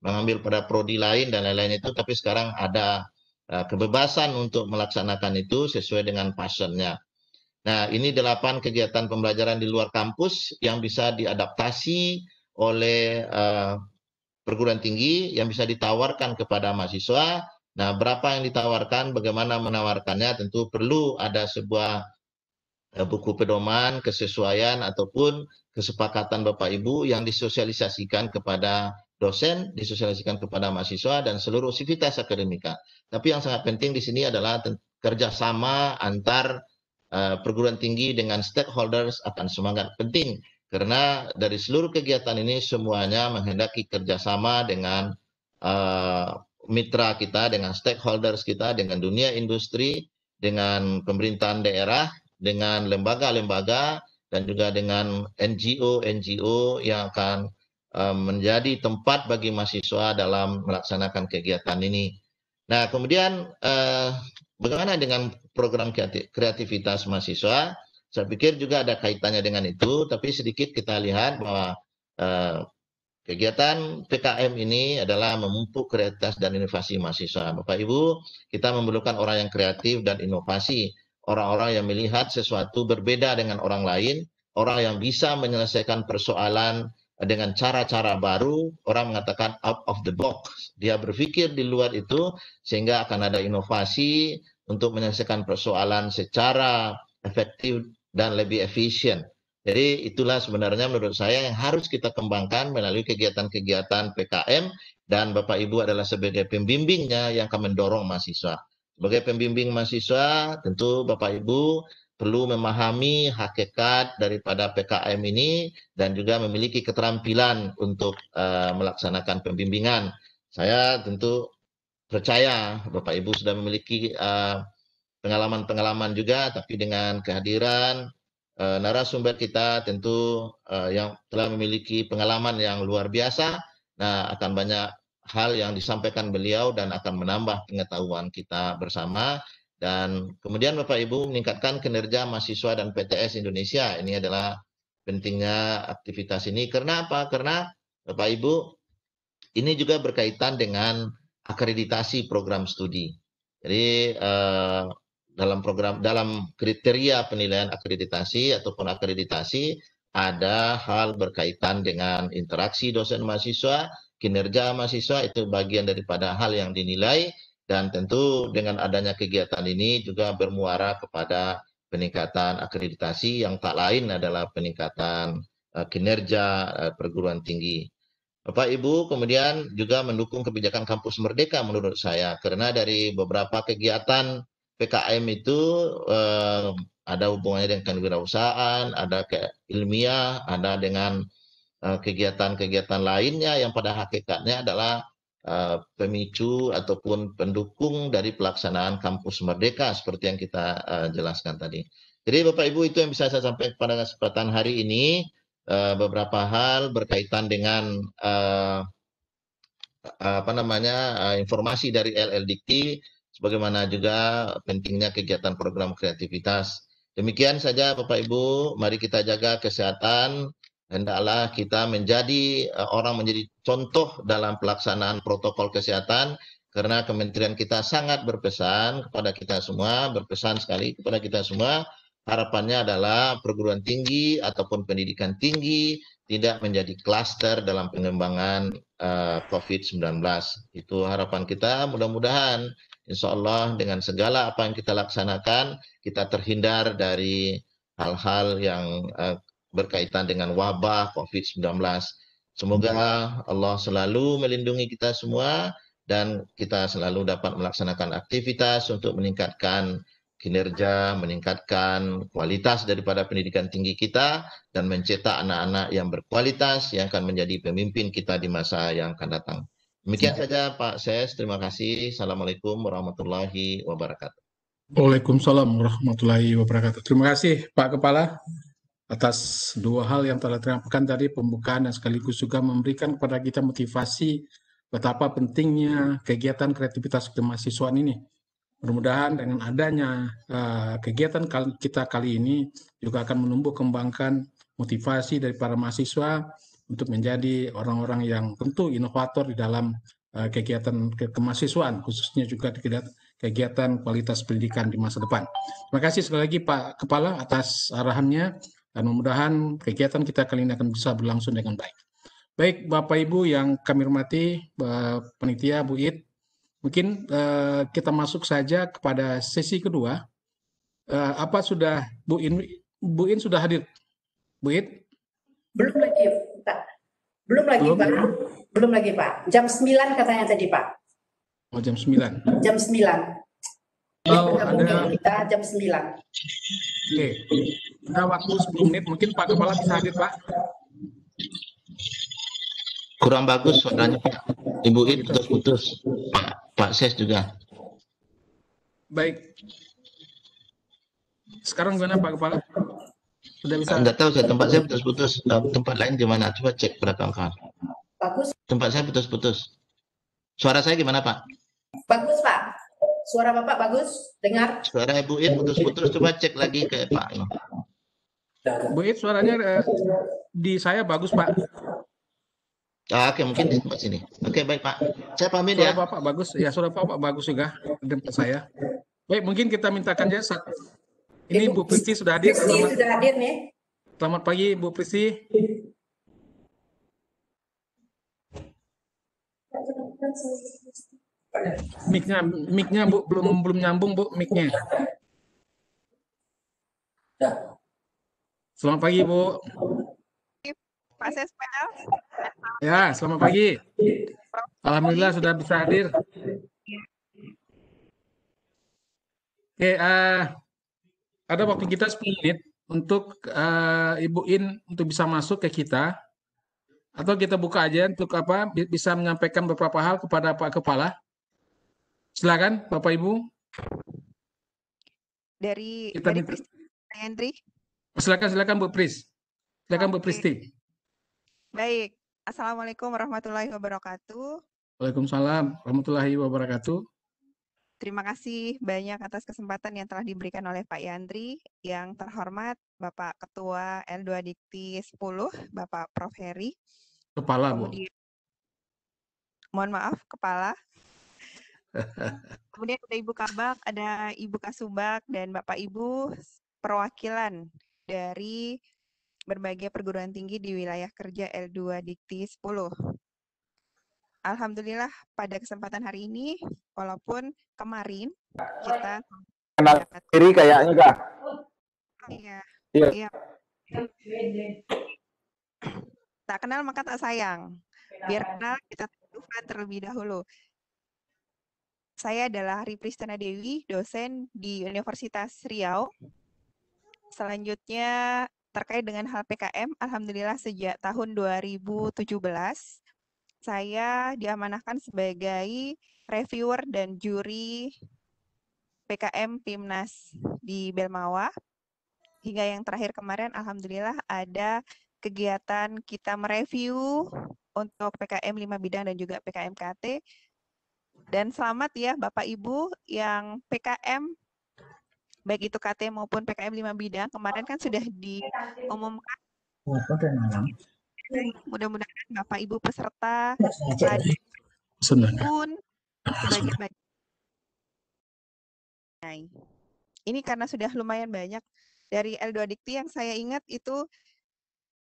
mengambil pada prodi lain dan lain-lain itu, tapi sekarang ada kebebasan untuk melaksanakan itu sesuai dengan passionnya. Nah, ini 8 kegiatan pembelajaran di luar kampus yang bisa diadaptasi oleh perguruan tinggi yang bisa ditawarkan kepada mahasiswa. Nah, berapa yang ditawarkan, bagaimana menawarkannya, tentu perlu ada sebuah buku pedoman, kesesuaian, ataupun kesepakatan Bapak Ibu yang disosialisasikan kepada dosen, disosialisasikan kepada mahasiswa, dan seluruh sivitas akademika. Tapi yang sangat penting di sini adalah kerjasama antar perguruan tinggi dengan stakeholders akan semangat penting. Karena dari seluruh kegiatan ini semuanya menghendaki kerjasama dengan mitra kita, dengan stakeholders kita, dengan dunia industri, dengan pemerintahan daerah, dengan lembaga-lembaga, dan juga dengan NGO-NGO yang akan menjadi tempat bagi mahasiswa dalam melaksanakan kegiatan ini. Nah, kemudian bagaimana dengan program kreativitas mahasiswa? Saya pikir juga ada kaitannya dengan itu, tapi sedikit kita lihat bahwa kegiatan PKM ini adalah memupuk kreativitas dan inovasi mahasiswa. Bapak Ibu, kita memerlukan orang yang kreatif dan inovasi, orang-orang yang melihat sesuatu berbeda dengan orang lain, orang yang bisa menyelesaikan persoalan dengan cara-cara baru, orang mengatakan out of the box. Dia berpikir di luar itu sehingga akan ada inovasi untuk menyelesaikan persoalan secara efektif dan lebih efisien. Jadi itulah sebenarnya menurut saya yang harus kita kembangkan melalui kegiatan-kegiatan PKM, dan Bapak Ibu adalah sebagai pembimbingnya yang akan mendorong mahasiswa. Sebagai pembimbing mahasiswa, tentu Bapak Ibu perlu memahami hakikat daripada PKM ini dan juga memiliki keterampilan untuk melaksanakan pembimbingan. Saya tentu percaya Bapak Ibu sudah memiliki pengalaman-pengalaman juga, tapi dengan kehadiran narasumber kita tentu yang telah memiliki pengalaman yang luar biasa, nah akan banyak hal yang disampaikan beliau dan akan menambah pengetahuan kita bersama. Dan kemudian Bapak Ibu meningkatkan kinerja mahasiswa dan PTS Indonesia. Ini adalah pentingnya aktivitas ini. Karena apa? Karena Bapak Ibu, ini juga berkaitan dengan akreditasi program studi. Jadi dalam kriteria penilaian akreditasi ataupun akreditasi ada hal berkaitan dengan interaksi dosen mahasiswa, kinerja mahasiswa, itu bagian daripada hal yang dinilai, dan tentu dengan adanya kegiatan ini juga bermuara kepada peningkatan akreditasi yang tak lain adalah peningkatan kinerja perguruan tinggi. Bapak Ibu kemudian juga mendukung kebijakan kampus merdeka menurut saya, karena dari beberapa kegiatan PKM itu ada hubungannya dengan kewirausahaan, ada ilmiah, ada dengan kegiatan-kegiatan lainnya yang pada hakikatnya adalah pemicu ataupun pendukung dari pelaksanaan kampus merdeka seperti yang kita jelaskan tadi. Jadi Bapak Ibu, itu yang bisa saya sampaikan pada kesempatan hari ini. Beberapa hal berkaitan dengan informasi dari LLDikti, sebagaimana juga pentingnya kegiatan program kreativitas. Demikian saja Bapak Ibu, mari kita jaga kesehatan, hendaklah kita menjadi orang menjadi contoh dalam pelaksanaan protokol kesehatan, karena kementerian kita sangat berpesan kepada kita semua, berpesan sekali kepada kita semua. Harapannya adalah perguruan tinggi ataupun pendidikan tinggi tidak menjadi klaster dalam pengembangan COVID-19. Itu harapan kita, mudah-mudahan insya Allah dengan segala apa yang kita laksanakan, kita terhindar dari hal-hal yang berkaitan dengan wabah COVID-19. Semoga Allah selalu melindungi kita semua dan kita selalu dapat melaksanakan aktivitas untuk meningkatkan kinerja, meningkatkan kualitas daripada pendidikan tinggi kita, dan mencetak anak-anak yang berkualitas yang akan menjadi pemimpin kita di masa yang akan datang. Demikian saja Pak Ses, terima kasih. Assalamualaikum warahmatullahi wabarakatuh. Waalaikumsalam warahmatullahi wabarakatuh. Terima kasih Pak Kepala atas dua hal yang telah diterangkan tadi, pembukaan dan sekaligus juga memberikan kepada kita motivasi betapa pentingnya kegiatan kreativitas kemahasiswaan ini. Mudah-mudahan dengan adanya kegiatan kita kali ini juga akan menumbuh kembangkan motivasi dari para mahasiswa untuk menjadi orang-orang yang tentu inovator di dalam kegiatan kemahasiswaan, khususnya juga di kegiatan kualitas pendidikan di masa depan. Terima kasih sekali lagi Pak Kepala atas arahannya, dan mudah-mudahan kegiatan kita kali ini akan bisa berlangsung dengan baik. Baik, Bapak Ibu yang kami hormati, panitia, Bu It, mungkin kita masuk saja kepada sesi kedua. Apa sudah Bu In sudah hadir? Bu It? Belum lagi, Pak. Belum lagi, Belum? Pak. Belum lagi, Pak. Jam 9 katanya tadi, Pak. Oh, jam 9. Jam 9. Oh, ada. Kita jam 9. Oke. Ada waktu 10 menit. Mungkin Pak Kepala bisa hadir, Pak. Kurang bagus suaranya Pak. Ibu It gitu. putus-putus. Pak Ses juga. Baik. Sekarang gimana Pak Kepala? Sudah bisa? Enggak tahu saya, tempat saya putus-putus. Tempat lain gimana? Coba cek kawan-kawan. Bagus. Tempat saya putus-putus. Suara saya gimana Pak? Bagus, Pak. Suara Bapak bagus. Dengar. Suara Ibu It putus-putus. Coba cek lagi ke Pak. Bu It, suaranya di saya bagus Pak. Oke, mungkin di tempat sini. Oke, baik Pak. Saya pamit Suara ya. Bapak bagus. Ya, suara Bapak bagus juga di tempat saya. Baik, mungkin kita mintakan ya. Ini Bu Pristi sudah hadir. Pristi sudah hadir nih. Selamat pagi Bu Pristi. Mic-nya Bu belum nyambung Bu, mic-nya. Selamat pagi Bu. Pak Sespel. Ya, selamat pagi. Alhamdulillah sudah bisa hadir. Oke, ada waktu kita 10 menit untuk Ibu In untuk bisa masuk ke kita. Atau kita buka aja untuk bisa menyampaikan beberapa hal kepada Pak Kepala. Silakan Bapak Ibu. Dari Pristi, Hendri. Silakan Bu Pris. Silakan Bu Pristi. Baik. Assalamualaikum warahmatullahi wabarakatuh. Waalaikumsalam warahmatullahi wabarakatuh. Terima kasih banyak atas kesempatan yang telah diberikan oleh Pak Yandri. Yang terhormat Bapak Ketua L2 Dikti 10, Bapak Prof. Heri. Kepala, Bu. Mohon maaf, Kepala. Kemudian ada Ibu Kabak, ada Ibu Kasubag, dan Bapak Ibu perwakilan dari berbagai perguruan tinggi di wilayah kerja L2 Dikti 10. Alhamdulillah pada kesempatan hari ini, walaupun kemarin kita kenal diri kayaknya Kak. Iya. Tak kenal maka tak sayang. Biar kenal kita terlebih dahulu. Saya adalah Hari Pristana Dewi, dosen di Universitas Riau. Selanjutnya terkait dengan hal PKM, alhamdulillah sejak tahun 2017 saya diamanahkan sebagai reviewer dan juri PKM PIMNAS di Belmawa. Hingga yang terakhir kemarin, alhamdulillah ada kegiatan kita mereview untuk PKM 5 bidang dan juga PKM KT. Dan selamat ya Bapak Ibu yang PKM, baik itu KT maupun PKM 5 bidang, kemarin kan sudah diumumkan. Mudah-mudahan Bapak Ibu peserta pun sebagai bagian. Ini karena sudah lumayan banyak dari L2 Dikti yang saya ingat itu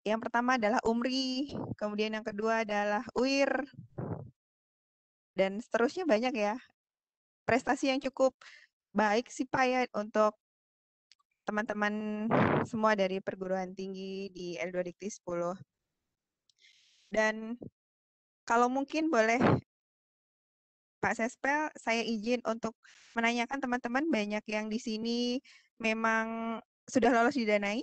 yang pertama adalah UMRI, kemudian yang kedua adalah UIR, dan seterusnya banyak ya. Prestasi yang cukup baik sih Pak ya untuk teman-teman semua dari perguruan tinggi di L2 Dikti 10. Dan kalau mungkin boleh Pak Sespel, saya izin untuk menanyakan teman-teman banyak yang di sini memang sudah lolos didanai?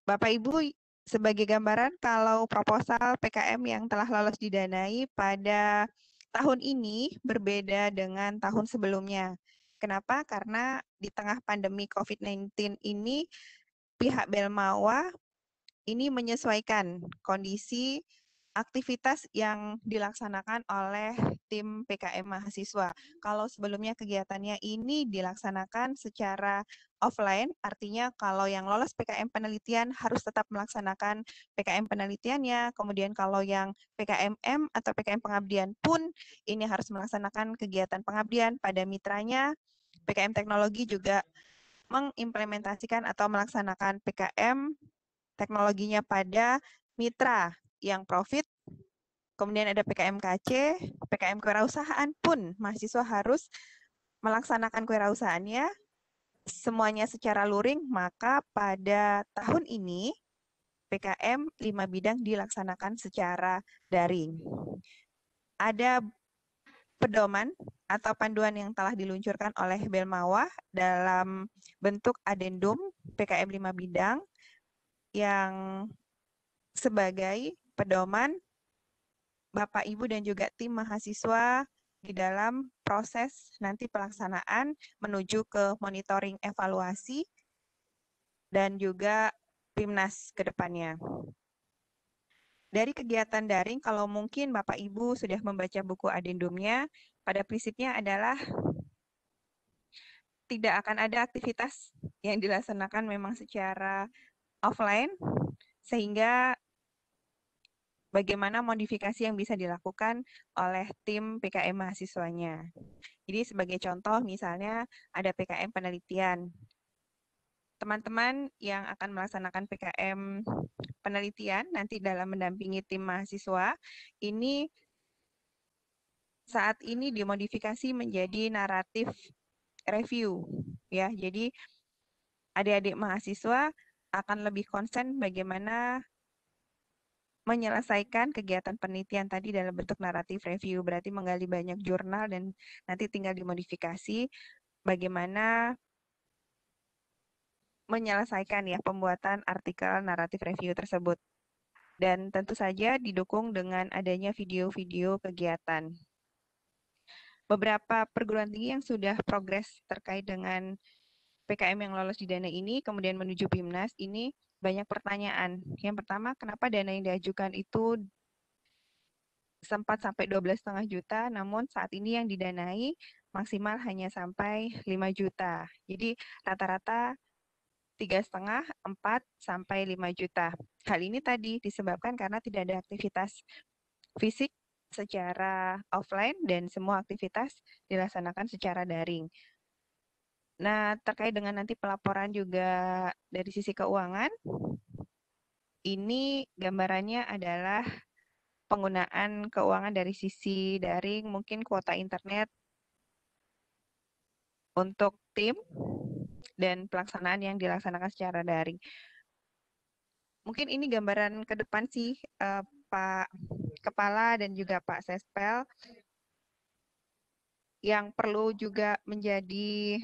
Bapak Ibu, sebagai gambaran kalau proposal PKM yang telah lolos didanai pada tahun ini berbeda dengan tahun sebelumnya. Kenapa? Karena di tengah pandemi COVID-19 ini, pihak Belmawa ini menyesuaikan kondisi aktivitas yang dilaksanakan oleh tim PKM mahasiswa. Kalau sebelumnya kegiatannya ini dilaksanakan secara offline, artinya kalau yang lolos PKM penelitian harus tetap melaksanakan PKM penelitiannya, kemudian kalau yang PKMM atau PKM pengabdian pun ini harus melaksanakan kegiatan pengabdian pada mitranya. PKM teknologi juga mengimplementasikan atau melaksanakan PKM teknologinya pada mitra yang profit. Kemudian ada PKM KC, PKM kewirausahaan pun mahasiswa harus melaksanakan kewirausahaannya semuanya secara luring, maka pada tahun ini PKM 5 bidang dilaksanakan secara daring. Ada pedoman atau panduan yang telah diluncurkan oleh Belmawah dalam bentuk adendum PKM 5 bidang yang sebagai pedoman Bapak, Ibu, dan juga tim mahasiswa di dalam proses nanti pelaksanaan menuju ke monitoring evaluasi dan juga PIMNAS ke depannya. Dari kegiatan daring, kalau mungkin Bapak, Ibu sudah membaca buku adendumnya, pada prinsipnya adalah tidak akan ada aktivitas yang dilaksanakan memang secara offline, sehingga bagaimana modifikasi yang bisa dilakukan oleh tim PKM mahasiswanya. Jadi sebagai contoh misalnya ada PKM penelitian. Teman-teman yang akan melaksanakan PKM penelitian nanti dalam mendampingi tim mahasiswa, ini saat ini dimodifikasi menjadi naratif review. Ya, jadi adik-adik mahasiswa akan lebih konsen bagaimana menyelesaikan kegiatan penelitian tadi dalam bentuk naratif review, berarti menggali banyak jurnal dan nanti tinggal dimodifikasi bagaimana menyelesaikan ya pembuatan artikel naratif review tersebut. Dan tentu saja didukung dengan adanya video-video kegiatan. Beberapa perguruan tinggi yang sudah progres terkait dengan PKM yang lolos di dana ini, kemudian menuju PIMNAS, ini banyak pertanyaan. Yang pertama, kenapa dana yang diajukan itu sempat sampai 12,5 juta, namun saat ini yang didanai maksimal hanya sampai 5 juta. Jadi rata-rata 3,5, 4, sampai 5 juta. Hal ini tadi disebabkan karena tidak ada aktivitas fisik secara offline dan semua aktivitas dilaksanakan secara daring. Nah, terkait dengan nanti pelaporan juga dari sisi keuangan, ini gambarannya adalah penggunaan keuangan dari sisi daring, mungkin kuota internet untuk tim dan pelaksanaan yang dilaksanakan secara daring. Mungkin ini gambaran ke depan sih, Pak Kepala dan juga Pak Sespel, yang perlu juga menjadi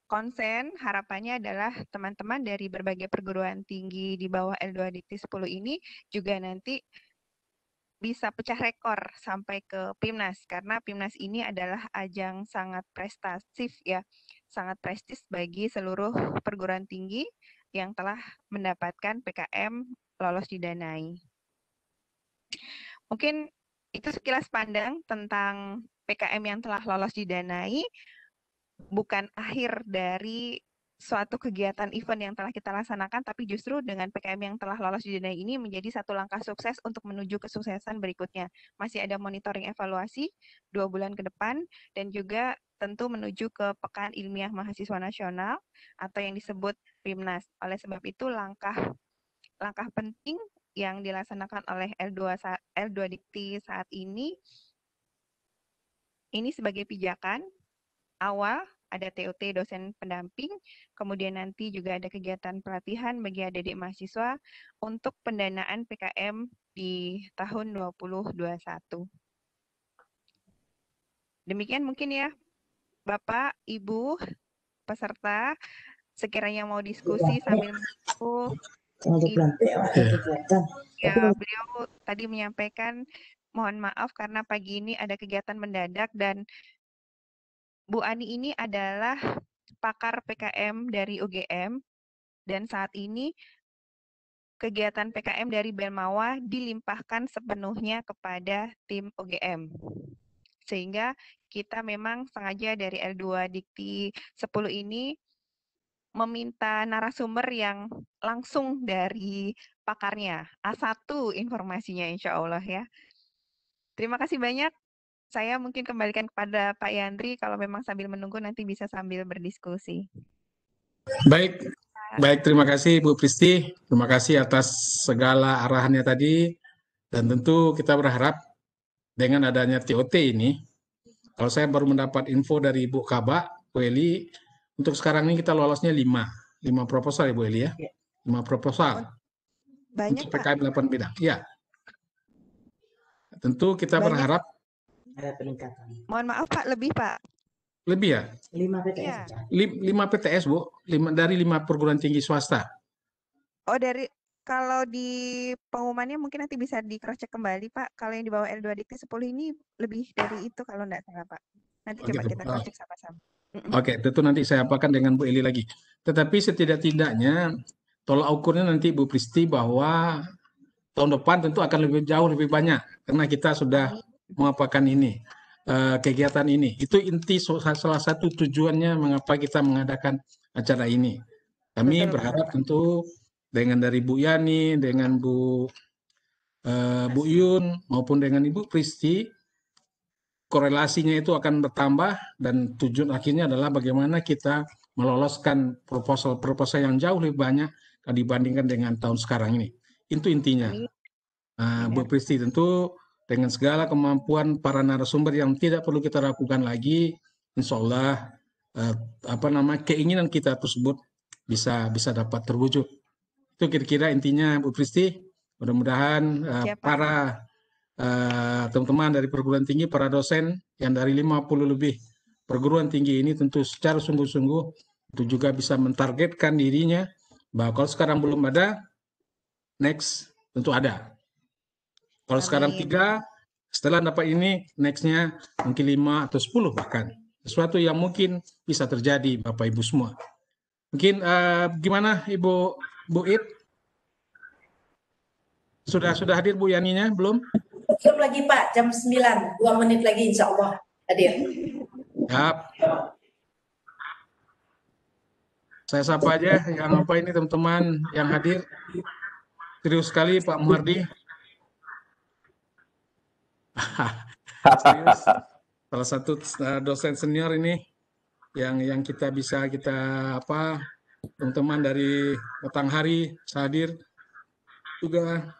konsen. Harapannya adalah teman-teman dari berbagai perguruan tinggi di bawah L2 Dikti 10 ini juga nanti bisa pecah rekor sampai ke PIMNAS, karena PIMNAS ini adalah ajang sangat prestatif ya, sangat prestis bagi seluruh perguruan tinggi yang telah mendapatkan PKM lolos didanai. Mungkin itu sekilas pandang tentang PKM yang telah lolos didanai, bukan akhir dari suatu kegiatan event yang telah kita laksanakan, tapi justru dengan PKM yang telah lolos didanai ini menjadi satu langkah sukses untuk menuju kesuksesan berikutnya. Masih ada monitoring evaluasi 2 bulan ke depan, dan juga tentu menuju ke Pekan Ilmiah Mahasiswa Nasional atau yang disebut PIMNAS. Oleh sebab itu langkah penting yang dilaksanakan oleh L2 Dikti saat ini sebagai pijakan awal. Ada TOT dosen pendamping, kemudian nanti juga ada kegiatan pelatihan bagi adik-adik mahasiswa untuk pendanaan PKM di tahun 2021. Demikian mungkin ya, Bapak, Ibu, peserta, sekiranya mau diskusi sambil menunggu. Ya, beliau tadi menyampaikan mohon maaf karena pagi ini ada kegiatan mendadak, dan Bu Ani ini adalah pakar PKM dari UGM, dan saat ini kegiatan PKM dari Belmawa dilimpahkan sepenuhnya kepada tim OGM. Sehingga kita memang sengaja dari L2 Dikti 10 ini meminta narasumber yang langsung dari pakarnya. A1 informasinya insya Allah ya. Terima kasih banyak. Saya mungkin kembalikan kepada Pak Yandri kalau memang sambil menunggu nanti bisa sambil berdiskusi. Baik, baik, terima kasih Bu Pristi. Terima kasih atas segala arahannya tadi. Dan tentu kita berharap dengan adanya TOT ini, kalau saya baru mendapat info dari Bu Kaba, Bu Eli, untuk sekarang ini kita lolosnya 5 proposal ya Bu Eli ya. 5 proposal. Banyak untuk Pak. PKM 8 bidang. Ya. Tentu kita Banyak. berharap Ada peningkatan. Mohon maaf Pak, lebih Pak. lebih ya. 5 PTS Iya. saja. 5 PTS Bu, dari 5 perguruan tinggi swasta. Oh dari kalau di pengumumannya mungkin nanti bisa di cross check kembali Pak. Kalau yang di bawah L2 Dikti 10 ini lebih dari itu kalau enggak salah Pak. Nanti Oh, coba gitu. kita cross check sama-sama. Oke, tentu nanti saya apakan dengan Bu Eli lagi. Tetapi setidak-tidaknya tolak ukurnya nanti Bu Pristi bahwa tahun depan tentu akan jauh lebih banyak karena kita sudah mengapakan ini kegiatan ini. Itu inti salah satu tujuannya mengapa kita mengadakan acara ini. Kami Betul, berharap tentu dengan dari Bu Yani, dengan Bu Yun maupun dengan Ibu Pristi, korelasinya itu akan bertambah dan tujuan akhirnya adalah bagaimana kita meloloskan proposal-proposal yang jauh lebih banyak dibandingkan dengan tahun sekarang ini. Itu intinya. Bu Pristi, tentu dengan segala kemampuan para narasumber yang tidak perlu kita ragukan lagi, insya Allah keinginan kita tersebut bisa dapat terwujud. Itu kira-kira intinya Bu Pristi. Mudah-mudahan para teman-teman dari perguruan tinggi, para dosen yang dari 50 lebih perguruan tinggi ini tentu secara sungguh-sungguh itu juga bisa mentargetkan dirinya bahwa kalau sekarang belum ada, next tentu ada. Kalau sekarang 3, setelah dapat ini, next-nya mungkin 5 atau 10 bahkan. Sesuatu yang mungkin bisa terjadi Bapak Ibu semua. Mungkin gimana Ibu It? Sudah hadir Bu Yaninya belum? Belum lagi Pak, jam 9, 2 menit lagi insya Allah hadir. Siap. Saya sapa aja yang apa ini teman-teman yang hadir. Serius sekali Pak Muhardi. Serius. Salah satu dosen senior ini yang kita teman-teman dari Batanghari hadir juga,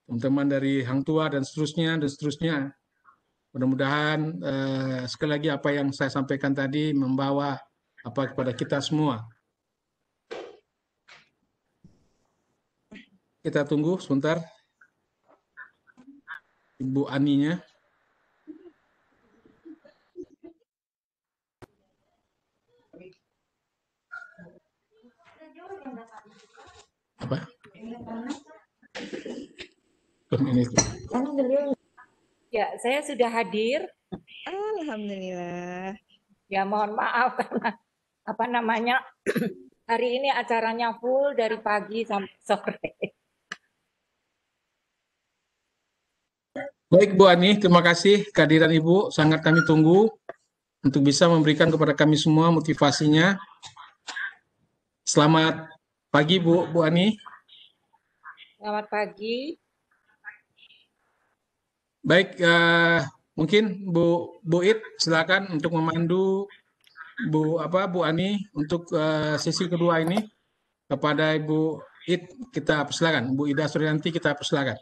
teman-teman dari Hang Tua dan seterusnya. Mudah-mudahan sekali lagi apa yang saya sampaikan tadi membawa kepada kita semua. Kita tunggu sebentar Ibu Aninya. Apa? Ya, saya sudah hadir. Alhamdulillah. Ya, mohon maaf karena hari ini acaranya full dari pagi sampai sore. Baik Bu Ani, terima kasih kehadiran Ibu, sangat kami tunggu untuk bisa memberikan kepada kami semua motivasinya. Selamat pagi Bu Ani. Selamat pagi. Baik, mungkin Bu It silakan untuk memandu Bu Ani untuk sesi kedua ini. Kepada Ibu It kita persilakan, Bu Ida Suryanti kita persilakan.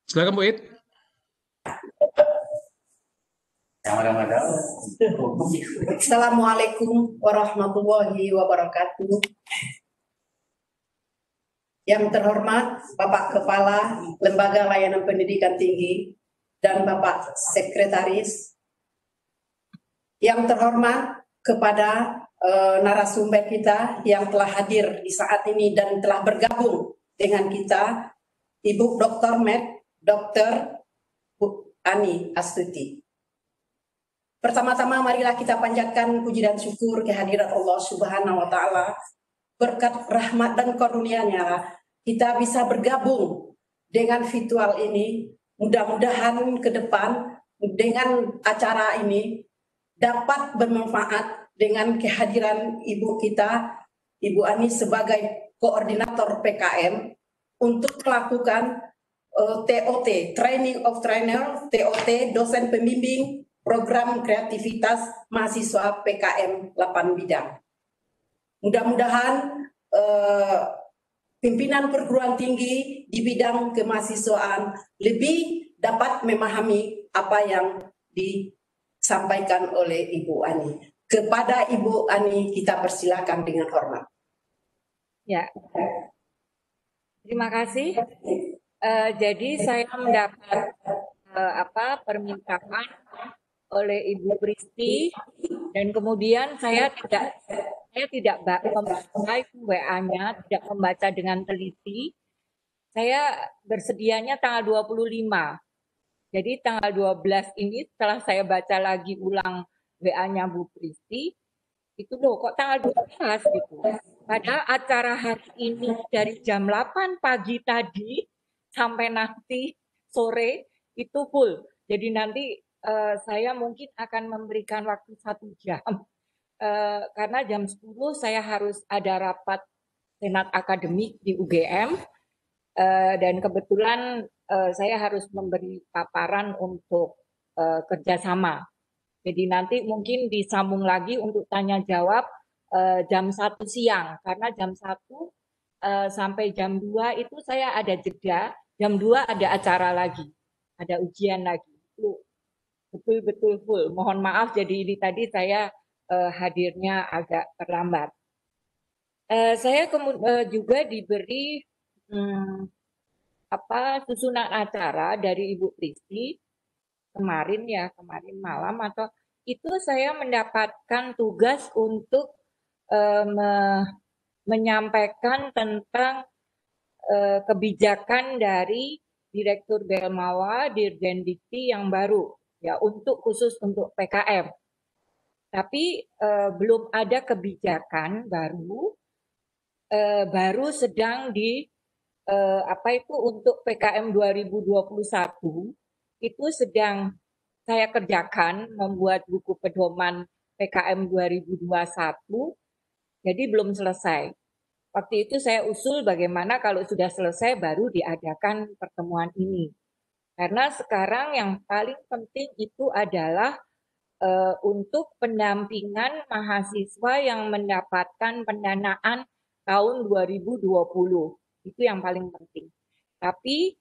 Silakan Bu It. Assalamualaikum warahmatullahi wabarakatuh. Yang terhormat Bapak Kepala Lembaga Layanan Pendidikan Tinggi dan Bapak Sekretaris. Yang terhormat kepada narasumber kita yang telah hadir di saat ini dan telah bergabung dengan kita, Ibu Dr. Med, Dr. Ani Astuti. Pertama-tama marilah kita panjatkan puji dan syukur kehadirat Allah Subhanahu wa taala. Berkat rahmat dan karunia-Nya kita bisa bergabung dengan virtual ini. Mudah-mudahan ke depan dengan acara ini dapat bermanfaat dengan kehadiran Ibu kita, Ibu Ani sebagai koordinator PKM untuk melakukan TOT, Training of Trainer, TOT, dosen pembimbing program kreativitas mahasiswa PKM 8 bidang. Mudah-mudahan pimpinan perguruan tinggi di bidang kemahasiswaan lebih dapat memahami apa yang disampaikan oleh Ibu Ani. Kepada Ibu Ani kita persilakan dengan hormat. Ya, terima kasih. Jadi saya mendapat permintaan oleh Ibu Pristi dan kemudian saya tidak membaca WA-nya, tidak membaca dengan teliti. Saya bersedianya tanggal 25. Jadi tanggal 12 ini setelah saya baca lagi ulang WA-nya Bu Pristi, itu loh kok tanggal 12 gitu. Padahal acara hari ini dari jam 8 pagi tadi sampai nanti sore itu full. Jadi nanti saya mungkin akan memberikan waktu 1 jam. Karena jam 10 saya harus ada rapat senat akademik di UGM. Dan kebetulan saya harus memberi paparan untuk kerjasama. Jadi nanti mungkin disambung lagi untuk tanya jawab jam 1 siang. Karena jam 1 sampai jam 2 itu saya ada jeda. Jam 2 ada acara lagi. Ada ujian lagi. Itu betul-betul full. Mohon maaf jadi ini tadi saya hadirnya agak terlambat. Saya juga diberi susunan acara dari Ibu Pristi kemarin malam atau itu saya mendapatkan tugas untuk menyampaikan tentang kebijakan dari Direktur Belmawa Dirjen Dikti yang baru ya khusus untuk PKM. Tapi belum ada kebijakan baru sedang untuk PKM 2021 itu sedang saya kerjakan membuat buku pedoman PKM 2021. Jadi belum selesai. Waktu itu saya usul bagaimana kalau sudah selesai baru diadakan pertemuan ini. Karena sekarang yang paling penting itu adalah untuk pendampingan mahasiswa yang mendapatkan pendanaan tahun 2020. Itu yang paling penting. Tapi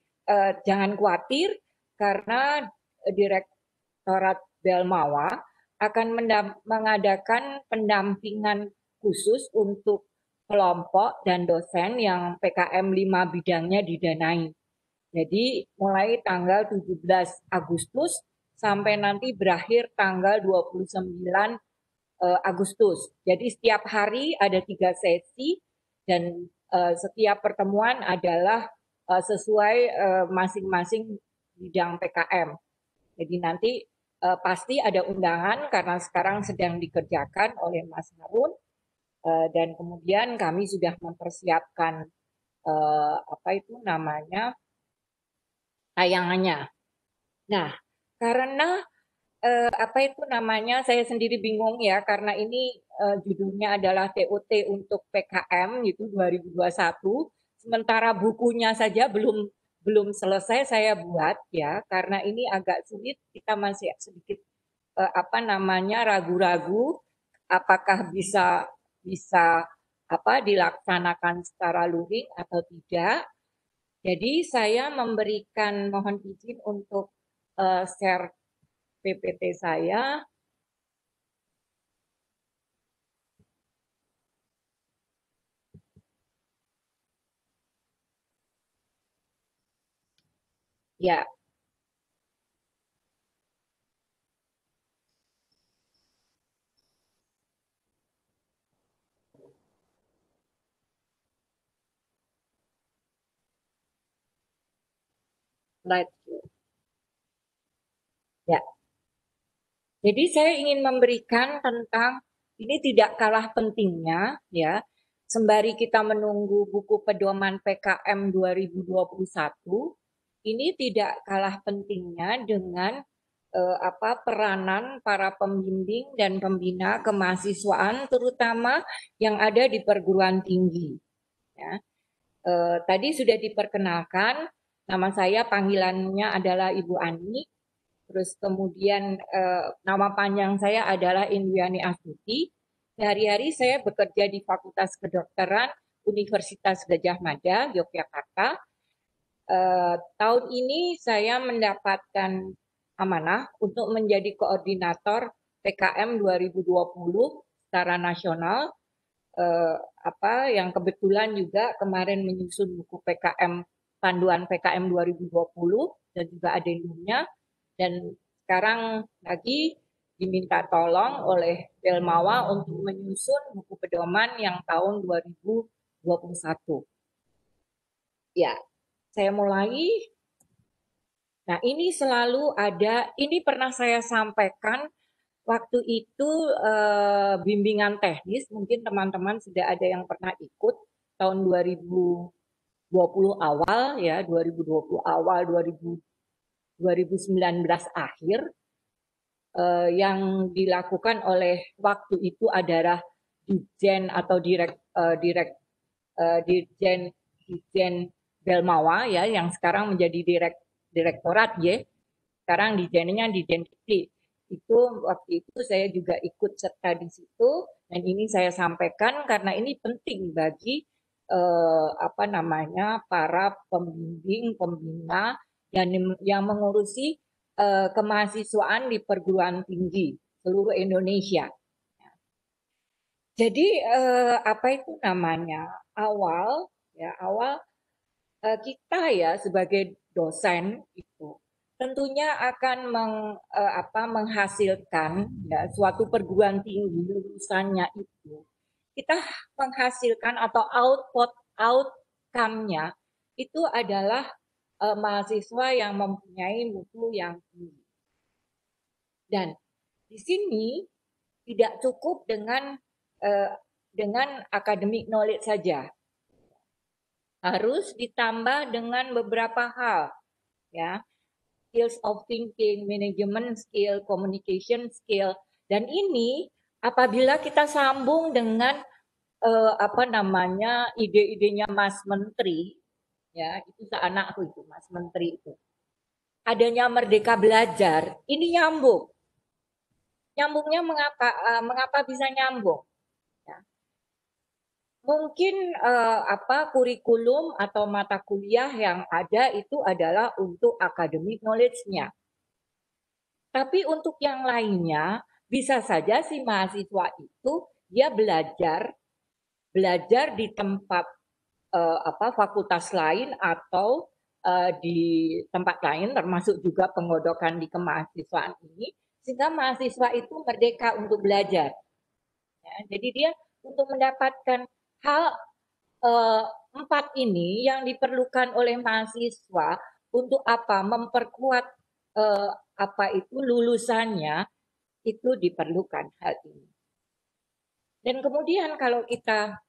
jangan khawatir karena Direktorat Belmawa akan mengadakan pendampingan khusus untuk kelompok dan dosen yang PKM 5 bidangnya didanai. Jadi mulai tanggal 17 Agustus sampai nanti berakhir tanggal 29 Agustus. Jadi setiap hari ada 3 sesi dan setiap pertemuan adalah sesuai masing-masing bidang PKM. Jadi nanti pasti ada undangan karena sekarang sedang dikerjakan oleh Mas Harun dan kemudian kami sudah mempersiapkan tayangannya. Nah, karena saya sendiri bingung ya karena ini judulnya adalah TOT untuk PKM itu 2021. Sementara bukunya saja belum selesai saya buat ya karena ini agak sulit, kita masih sedikit ragu-ragu apakah bisa dilaksanakan secara luring atau tidak. Jadi saya mohon izin untuk share PPT saya. Ya. Slide. Ya. Jadi saya ingin memberikan tentang ini tidak kalah pentingnya ya. Sembari kita menunggu buku pedoman PKM 2021, ini tidak kalah pentingnya dengan peranan para pembimbing dan pembina kemahasiswaan terutama yang ada di perguruan tinggi. Ya. Tadi sudah diperkenalkan, nama saya panggilannya adalah Ibu Ani. Terus kemudian nama panjang saya adalah Indriani Astuti. Sehari-hari saya bekerja di Fakultas Kedokteran Universitas Gadjah Mada, Yogyakarta. Tahun ini saya mendapatkan amanah untuk menjadi koordinator PKM 2020 secara nasional. Yang kebetulan juga kemarin menyusun buku PKM, panduan PKM 2020 dan juga adendumnya. Dan sekarang lagi diminta tolong oleh Belmawa untuk menyusun buku pedoman yang tahun 2021. Ya, saya mulai. Nah, ini selalu ada, ini pernah saya sampaikan waktu itu bimbingan teknis, mungkin teman-teman sudah ada yang pernah ikut tahun 2020 awal ya, 2020 awal, 2019 akhir yang dilakukan oleh waktu itu adalah Dirjen atau Dirjen Belmawa ya, yang sekarang menjadi direktorat ya. Sekarang Dirjennya Dirjen Dikti. Itu waktu itu saya juga ikut serta di situ dan ini saya sampaikan karena ini penting bagi para pembimbing, pembina yang mengurusi kemahasiswaan di perguruan tinggi seluruh Indonesia. Jadi awal kita ya sebagai dosen itu tentunya akan menghasilkan ya suatu perguruan tinggi lulusannya itu kita menghasilkan atau outcome-nya itu adalah mahasiswa yang mempunyai mutu yang tinggi. Dan di sini tidak cukup dengan academic knowledge saja. Harus ditambah dengan beberapa hal, ya, skills of thinking, management skill, communication skill, dan ini apabila kita sambung dengan ide-idenya Mas Menteri, ya itu seanakku itu Mas Menteri itu, adanya Merdeka Belajar, ini nyambung. Nyambungnya mengapa bisa nyambung? Ya. Mungkin kurikulum atau mata kuliah yang ada itu adalah untuk academic knowledge-nya. Tapi untuk yang lainnya, bisa saja si mahasiswa itu dia belajar di tempat fakultas lain atau di tempat lain, termasuk juga penggodokan di kemahasiswaan ini, sehingga mahasiswa itu merdeka untuk belajar. Ya, jadi dia untuk mendapatkan hal 4 ini yang diperlukan oleh mahasiswa untuk memperkuat lulusannya itu diperlukan hal ini. Dan kemudian kalau kita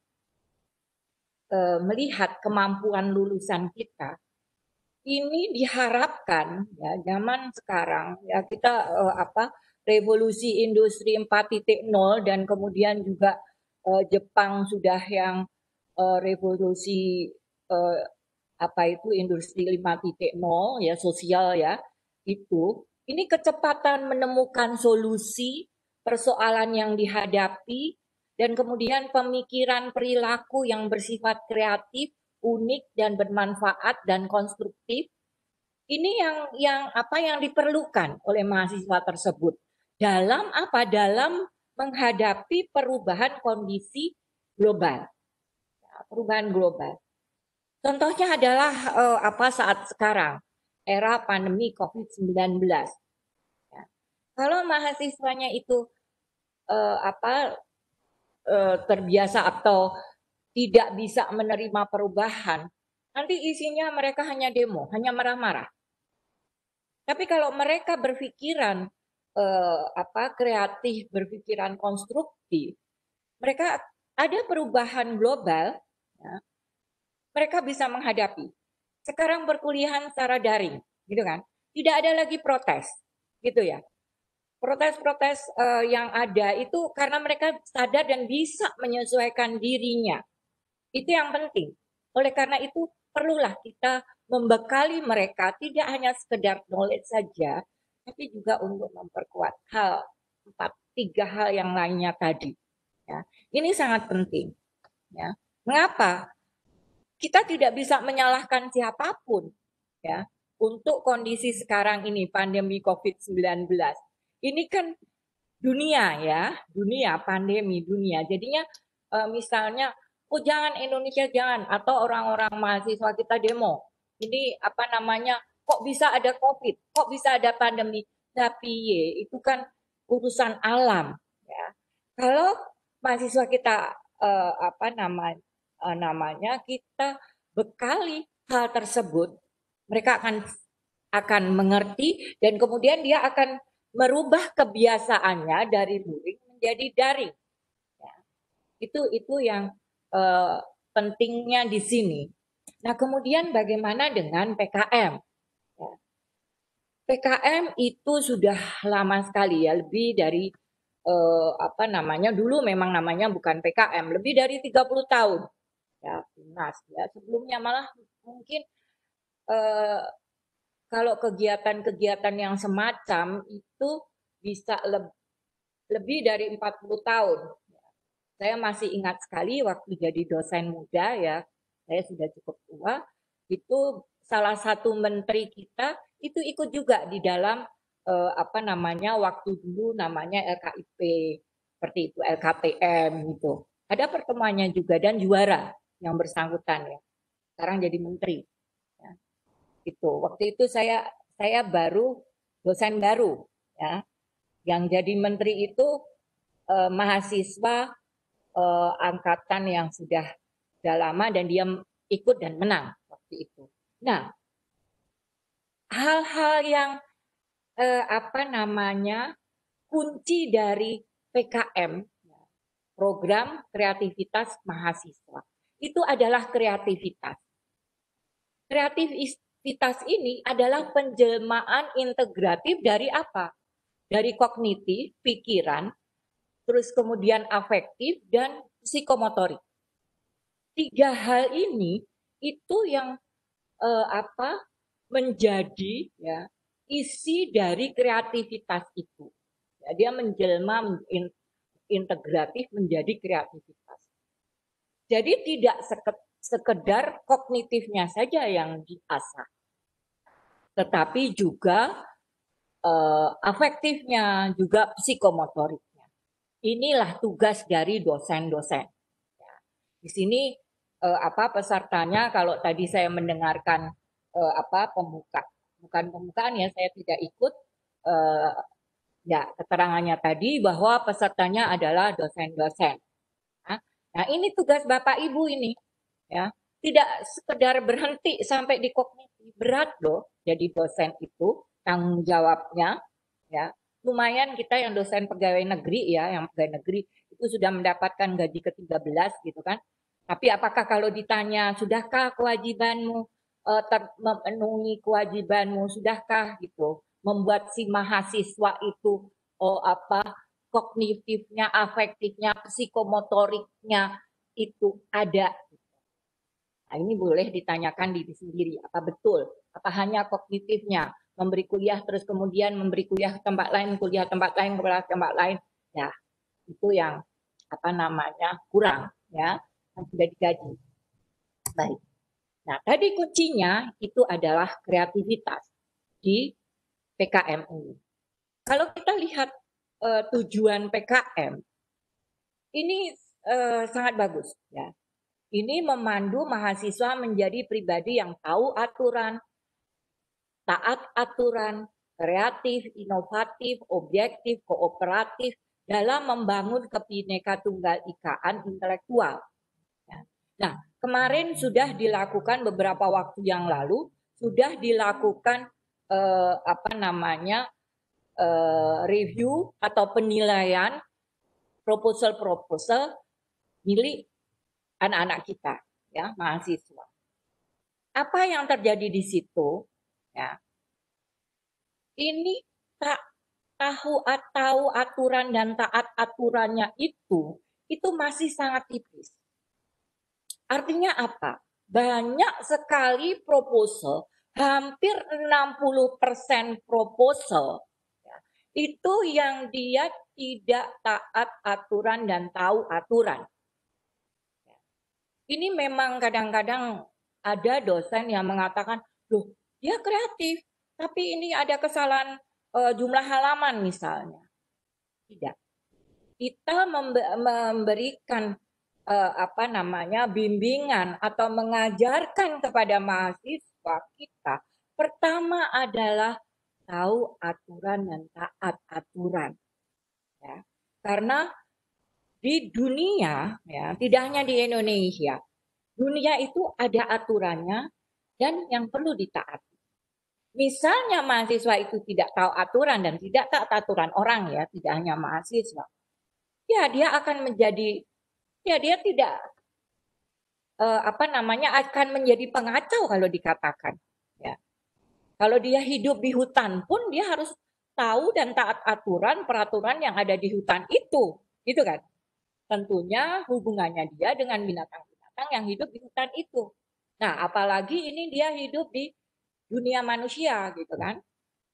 melihat kemampuan lulusan kita, ini diharapkan ya zaman sekarang ya kita revolusi industri 4.0 dan kemudian juga Jepang sudah yang revolusi industri 5.0 ya sosial ya itu. Ini kecepatan menemukan solusi persoalan yang dihadapi dan kemudian pemikiran perilaku yang bersifat kreatif, unik dan bermanfaat dan konstruktif. Ini yang diperlukan oleh mahasiswa tersebut dalam menghadapi perubahan kondisi global. Perubahan global. Contohnya adalah saat sekarang, era pandemi COVID-19. Ya. Kalau mahasiswanya itu terbiasa atau tidak bisa menerima perubahan, nanti isinya mereka hanya demo, hanya marah-marah. Tapi kalau mereka berpikiran kreatif, berpikiran konstruktif, mereka ada perubahan global, ya, mereka bisa menghadapi. Sekarang perkuliahan secara daring, gitu kan? Tidak ada lagi protes, gitu ya. Protes-protes yang ada itu karena mereka sadar dan bisa menyesuaikan dirinya. Itu yang penting. Oleh karena itu perlulah kita membekali mereka tidak hanya sekedar knowledge saja, tapi juga untuk memperkuat tiga hal yang lainnya tadi. Ya. Ini sangat penting. Ya. Mengapa? Kita tidak bisa menyalahkan siapapun ya untuk kondisi sekarang ini, pandemi COVID-19. Ini kan dunia ya, dunia pandemi dunia. Jadinya misalnya, oh jangan Indonesia jangan, atau orang-orang mahasiswa kita demo. Ini kok bisa ada COVID, kok bisa ada pandemi. Tapi itu kan urusan alam. Ya. Kalau mahasiswa kita kita bekali hal tersebut, mereka akan mengerti dan kemudian dia akan merubah kebiasaannya dari luring menjadi daring. Ya. Itu yang pentingnya di sini. Nah, kemudian bagaimana dengan PKM? Ya. PKM itu sudah lama sekali ya, lebih dari dulu memang namanya bukan PKM, lebih dari 30 tahun. Ya, PIMNAS ya. Sebelumnya malah mungkin kalau kegiatan-kegiatan yang semacam itu bisa lebih dari 40 tahun. Saya masih ingat sekali waktu jadi dosen muda ya, saya sudah cukup tua, itu salah satu menteri kita itu ikut juga di dalam waktu dulu namanya LKIP, seperti itu, LKPM gitu. Ada pertemuannya juga dan juara yang bersangkutan ya. Sekarang jadi menteri. Itu waktu itu saya baru dosen baru ya, yang jadi menteri itu mahasiswa angkatan yang sudah lama dan dia ikut dan menang waktu itu. Nah, hal-hal yang kunci dari PKM, program kreativitas mahasiswa, itu adalah kreativitas. Kreativitas ini adalah penjelmaan integratif dari apa? Dari kognitif, pikiran, terus kemudian afektif dan psikomotorik. Tiga hal ini itu yang menjadi ya isi dari kreativitas itu. Ya, dia menjelma integratif menjadi kreativitas. Jadi tidak sekedar kognitifnya saja yang diasah, tetapi juga afektifnya, juga psikomotoriknya. Inilah tugas dari dosen-dosen. Ya. Di sini pesertanya, kalau tadi saya mendengarkan bukan pembukaan ya, saya tidak ikut ya keterangannya tadi bahwa pesertanya adalah dosen-dosen. Nah, ini tugas Bapak Ibu ini. Ya, tidak sekedar berhenti sampai di kognitif, berat loh jadi dosen itu, tanggung jawabnya ya. Lumayan kita yang dosen pegawai negeri ya, yang pegawai negeri itu sudah mendapatkan gaji ke-13 gitu kan. Tapi apakah kalau ditanya sudahkah kewajibanmu memenuhi kewajibanmu, sudahkah gitu membuat si mahasiswa itu kognitifnya, afektifnya, psikomotoriknya itu ada. Nah, ini boleh ditanyakan diri sendiri, apa betul? Apa hanya kognitifnya, memberi kuliah terus kemudian memberi kuliah tempat lain, kuliah tempat lain, ya itu yang kurang, ya, yang sudah digaji. Baik. Nah, tadi kuncinya itu adalah kreativitas di PKM ini. Kalau kita lihat tujuan PKM, ini sangat bagus, ya. Ini memandu mahasiswa menjadi pribadi yang tahu aturan, taat aturan, kreatif, inovatif, objektif, kooperatif dalam membangun kebinekatunggal-ikaan intelektual. Nah, kemarin sudah dilakukan beberapa waktu yang lalu, sudah dilakukan review atau penilaian proposal-proposal milik anak-anak kita, ya, mahasiswa. Apa yang terjadi di situ? Ya, ini tak tahu atau aturan dan taat aturannya itu masih sangat tipis. Artinya apa? Banyak sekali proposal, hampir 60% proposal ya, itu yang dia tidak taat aturan dan tahu aturan. Ini memang kadang-kadang ada dosen yang mengatakan, loh dia kreatif, tapi ini ada kesalahan jumlah halaman misalnya. Tidak. Kita memberikan bimbingan atau mengajarkan kepada mahasiswa kita. Pertama adalah tahu aturan dan taat aturan. Ya. Karena di dunia, ya, tidak hanya di Indonesia, dunia itu ada aturannya dan yang perlu ditaati. Misalnya mahasiswa itu tidak tahu aturan dan tidak taat aturan orang, ya, tidak hanya mahasiswa, ya dia akan menjadi, ya dia tidak akan menjadi pengacau kalau dikatakan. Ya. Kalau dia hidup di hutan pun dia harus tahu dan taat aturan peraturan yang ada di hutan itu, gitu kan? Tentunya hubungannya dia dengan binatang-binatang yang hidup di hutan itu. Nah, apalagi ini dia hidup di dunia manusia, gitu kan?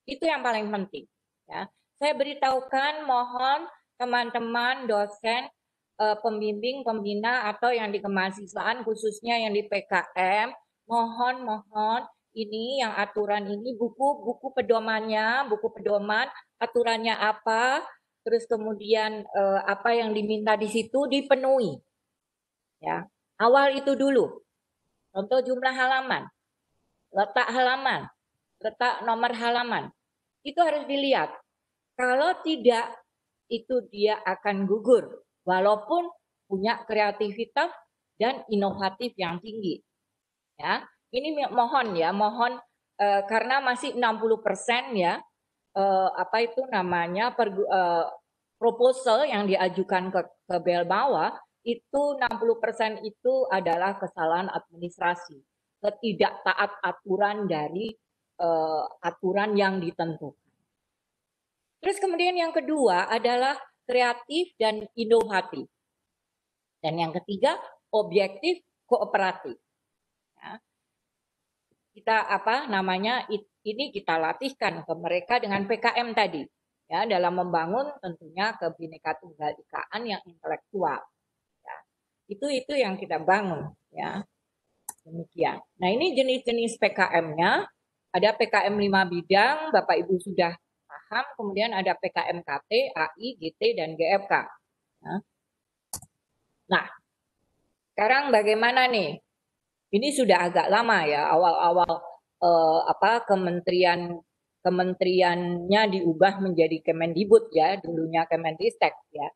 Itu yang paling penting. Ya. Saya beritahukan, mohon teman-teman dosen, pembimbing, pembina atau yang di kemahasiswaan, khususnya yang di PKM, mohon ini yang aturan ini buku pedomannya, buku pedoman aturannya apa, terus kemudian apa yang diminta di situ dipenuhi. Ya, awal itu dulu. Contoh jumlah halaman, letak nomor halaman. Itu harus dilihat. Kalau tidak, itu dia akan gugur. Walaupun punya kreativitas dan inovatif yang tinggi. Ya, ini mohon karena masih 60% ya, proposal yang diajukan ke Belbawa itu 60% itu adalah kesalahan administrasi, ketidaktaat aturan dari aturan yang ditentukan. Terus kemudian yang kedua adalah kreatif dan inovatif. Dan yang ketiga objektif kooperatif. Ya. Kita ini kita latihkan ke mereka dengan PKM tadi. Ya, dalam membangun tentunya kebinekaan yang intelektual. Ya, itu yang kita bangun, ya. Demikian. Nah, ini jenis-jenis PKM-nya. Ada PKM 5 bidang, Bapak Ibu sudah paham. Kemudian ada PKM KT, AI, GT, dan GFK. Ya. Nah, sekarang bagaimana nih? Ini sudah agak lama ya, awal-awal kementeriannya diubah menjadi Kemendibut ya, dulunya Kemendistek ya.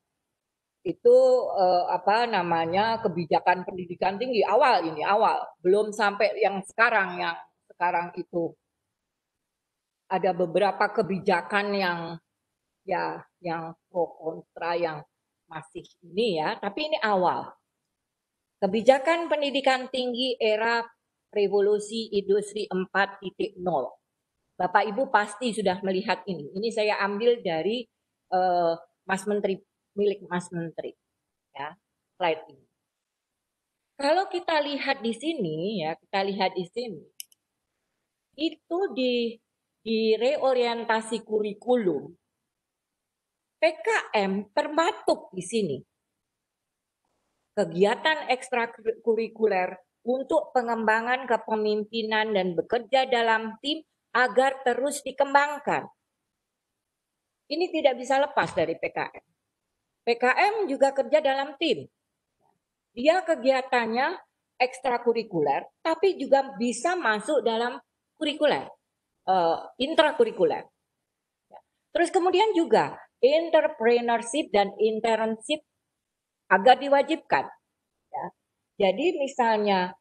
Itu kebijakan pendidikan tinggi awal, belum sampai yang sekarang itu ada beberapa kebijakan yang pro kontra yang masih ini ya, tapi ini awal. Kebijakan pendidikan tinggi era revolusi industri 4.0. Bapak Ibu pasti sudah melihat ini. Ini saya ambil dari milik Mas Menteri. Ya, slide ini. Kalau kita lihat di sini itu di reorientasi kurikulum PKM termaktub di sini. Kegiatan ekstrakurikuler untuk pengembangan kepemimpinan dan bekerja dalam tim agar terus dikembangkan. Ini tidak bisa lepas dari PKM. PKM juga kerja dalam tim. Dia kegiatannya ekstrakurikuler, tapi juga bisa masuk dalam kurikuler, intrakurikuler. Terus kemudian juga entrepreneurship dan internship agar diwajibkan. Ya. Jadi misalnya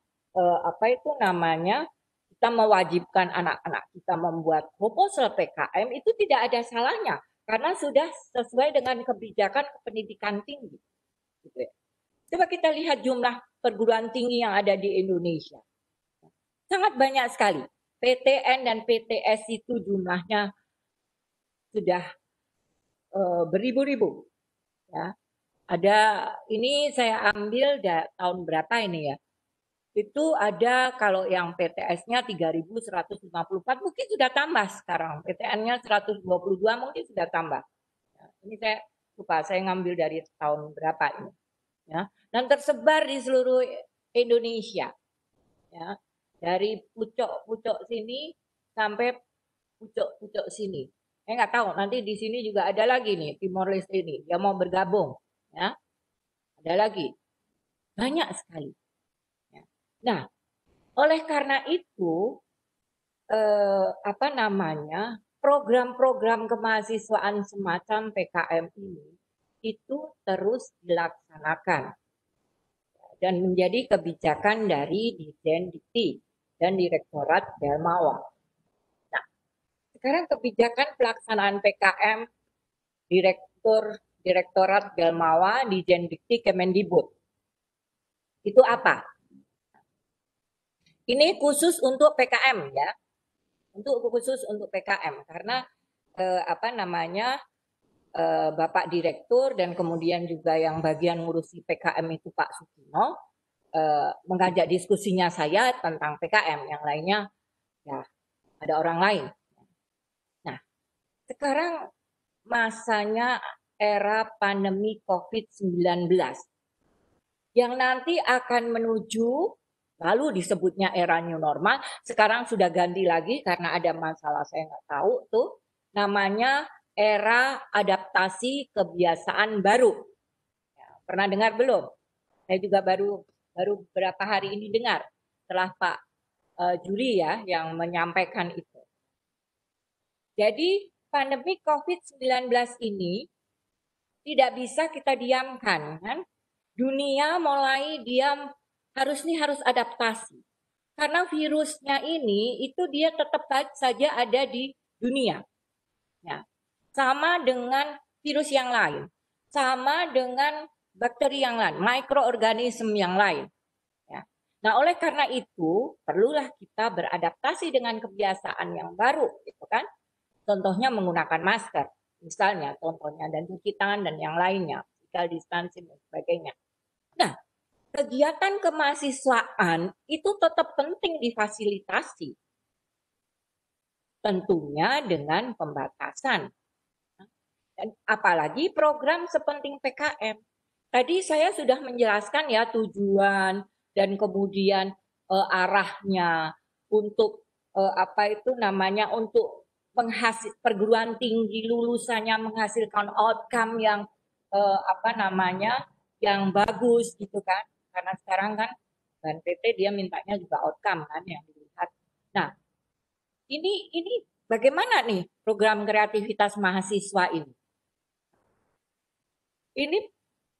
kita mewajibkan anak-anak kita membuat proposal PKM itu tidak ada salahnya karena sudah sesuai dengan kebijakan pendidikan tinggi. Gitu ya. Coba kita lihat jumlah perguruan tinggi yang ada di Indonesia. Sangat banyak sekali. PTN dan PTS itu jumlahnya sudah beribu-ribu. Ya. Ada, ini saya ambil tahun berapa ini ya? Itu ada kalau yang PTS-nya 3.154 mungkin sudah tambah sekarang. PTN-nya 122 mungkin sudah tambah. Ya, ini saya lupa, saya ngambil dari tahun berapa ini. Ya, dan tersebar di seluruh Indonesia. Ya, dari pucuk-pucuk sini sampai pucuk-pucuk sini. Saya nggak tahu, nanti di sini juga ada lagi nih, Timor Leste ini, dia mau bergabung. Ya, ada lagi. Banyak sekali. Ya. Nah, oleh karena itu, program-program kemahasiswaan semacam PKM ini itu terus dilaksanakan dan menjadi kebijakan dari Ditjen Dikti dan Direktorat Belmawa. Nah, sekarang kebijakan pelaksanaan PKM Direktorat Belmawa Ditjen Dikti Kemendikbud. Itu apa? Ini khusus untuk PKM ya. Khusus untuk PKM karena Bapak Direktur dan kemudian juga yang bagian ngurusi PKM itu Pak Sukino mengajak diskusinya saya tentang PKM, yang lainnya ya ada orang lain. Nah, sekarang masanya era pandemi COVID-19 yang nanti akan menuju, lalu disebutnya era new normal, sekarang sudah ganti lagi karena ada masalah saya nggak tahu tuh, namanya era adaptasi kebiasaan baru. Ya, pernah dengar belum? Saya juga baru beberapa hari ini dengar setelah Pak Juli ya yang menyampaikan itu. Jadi pandemi COVID-19 ini tidak bisa kita diamkan, kan? Dunia mulai diam, harus adaptasi. Karena virusnya ini itu dia tetap saja ada di dunia. Ya. Sama dengan virus yang lain, sama dengan bakteri yang lain, mikroorganisme yang lain. Ya. Nah, oleh karena itu perlulah kita beradaptasi dengan kebiasaan yang baru, gitu kan? Contohnya menggunakan masker, misalnya, contohnya dan cuci tangan dan yang lainnya, physical distancing dan sebagainya. Nah, kegiatan kemahasiswaan itu tetap penting difasilitasi, tentunya dengan pembatasan. Dan apalagi program sepenting PKM. Tadi saya sudah menjelaskan ya tujuan dan kemudian arahnya untuk untuk perguruan tinggi lulusannya menghasilkan outcome yang yang bagus gitu kan. Karena sekarang kan BNPT dia mintanya juga outcome kan yang dilihat. Nah, ini bagaimana nih program kreativitas mahasiswa ini? Ini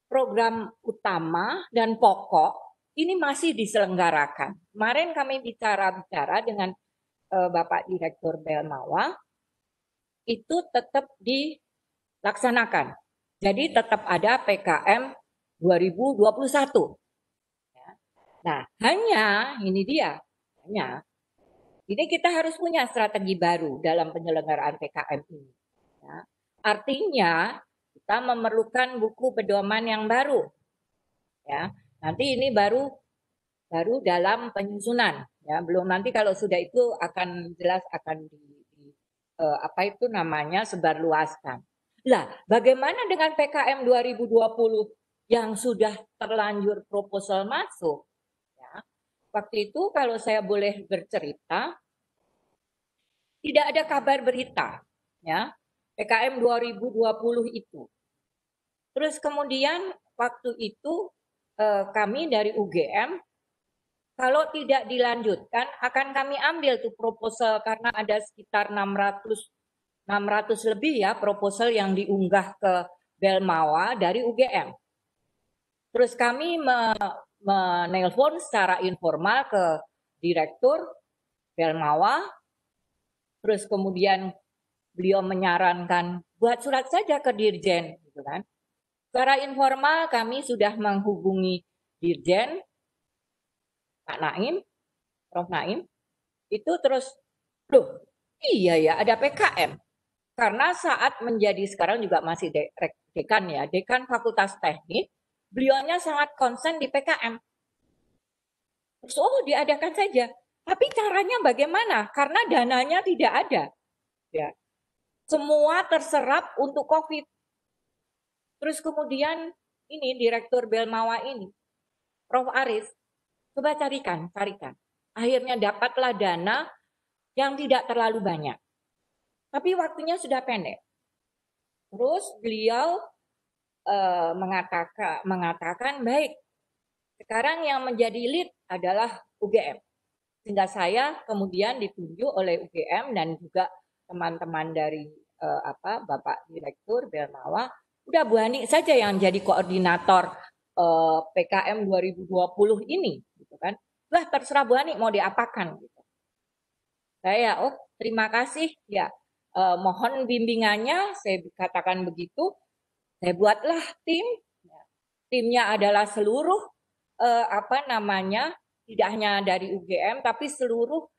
program utama dan pokok ini masih diselenggarakan. Kemarin kami bicara dengan Bapak Direktur Belmawa, itu tetap dilaksanakan. Jadi tetap ada PKM 2021. Nah, ini kita harus punya strategi baru dalam penyelenggaraan PKM ini. Ya. Artinya kita memerlukan buku pedoman yang baru. Ya, nanti ini baru dalam penyusunan. Ya, belum nanti kalau sudah itu akan jelas akan sebarluaskan. Lah, bagaimana dengan PKM 2020 yang sudah terlanjur proposal masuk? Ya, waktu itu kalau saya boleh bercerita, tidak ada kabar berita, ya PKM 2020 itu. Terus kemudian waktu itu kami dari UGM, kalau tidak dilanjutkan akan kami ambil tuh proposal karena ada sekitar 600 lebih ya proposal yang diunggah ke Belmawa dari UGM. Terus kami menelpon secara informal ke direktur Belmawa, terus kemudian beliau menyarankan buat surat saja ke Dirjen, gitu kan. Secara informal kami sudah menghubungi Dirjen, Pak Naim, Prof. Naim, itu terus, loh iya ya ada PKM. Karena saat menjadi sekarang juga masih dekan ya, dekan Fakultas Teknik, beliaunya sangat konsen di PKM. Terus, oh diadakan saja. Tapi caranya bagaimana? Karena dananya tidak ada. Ya. Semua terserap untuk COVID. Terus kemudian ini Direktur Belmawa ini, Prof. Aris, coba carikan. Akhirnya dapatlah dana yang tidak terlalu banyak. Tapi waktunya sudah pendek. Terus beliau mengatakan baik, sekarang yang menjadi lead adalah UGM. Sehingga saya kemudian ditunjuk oleh UGM dan juga teman-teman dari Bapak Direktur Belmawa, udah Bu Hani saja yang jadi koordinator PKM 2020 ini, gitu kan. Lah terserah Bu Hani mau diapakan gitu. Saya terima kasih ya. Mohon bimbingannya, saya katakan begitu. Saya buatlah tim. Timnya adalah seluruh tidak hanya dari UGM, tapi seluruh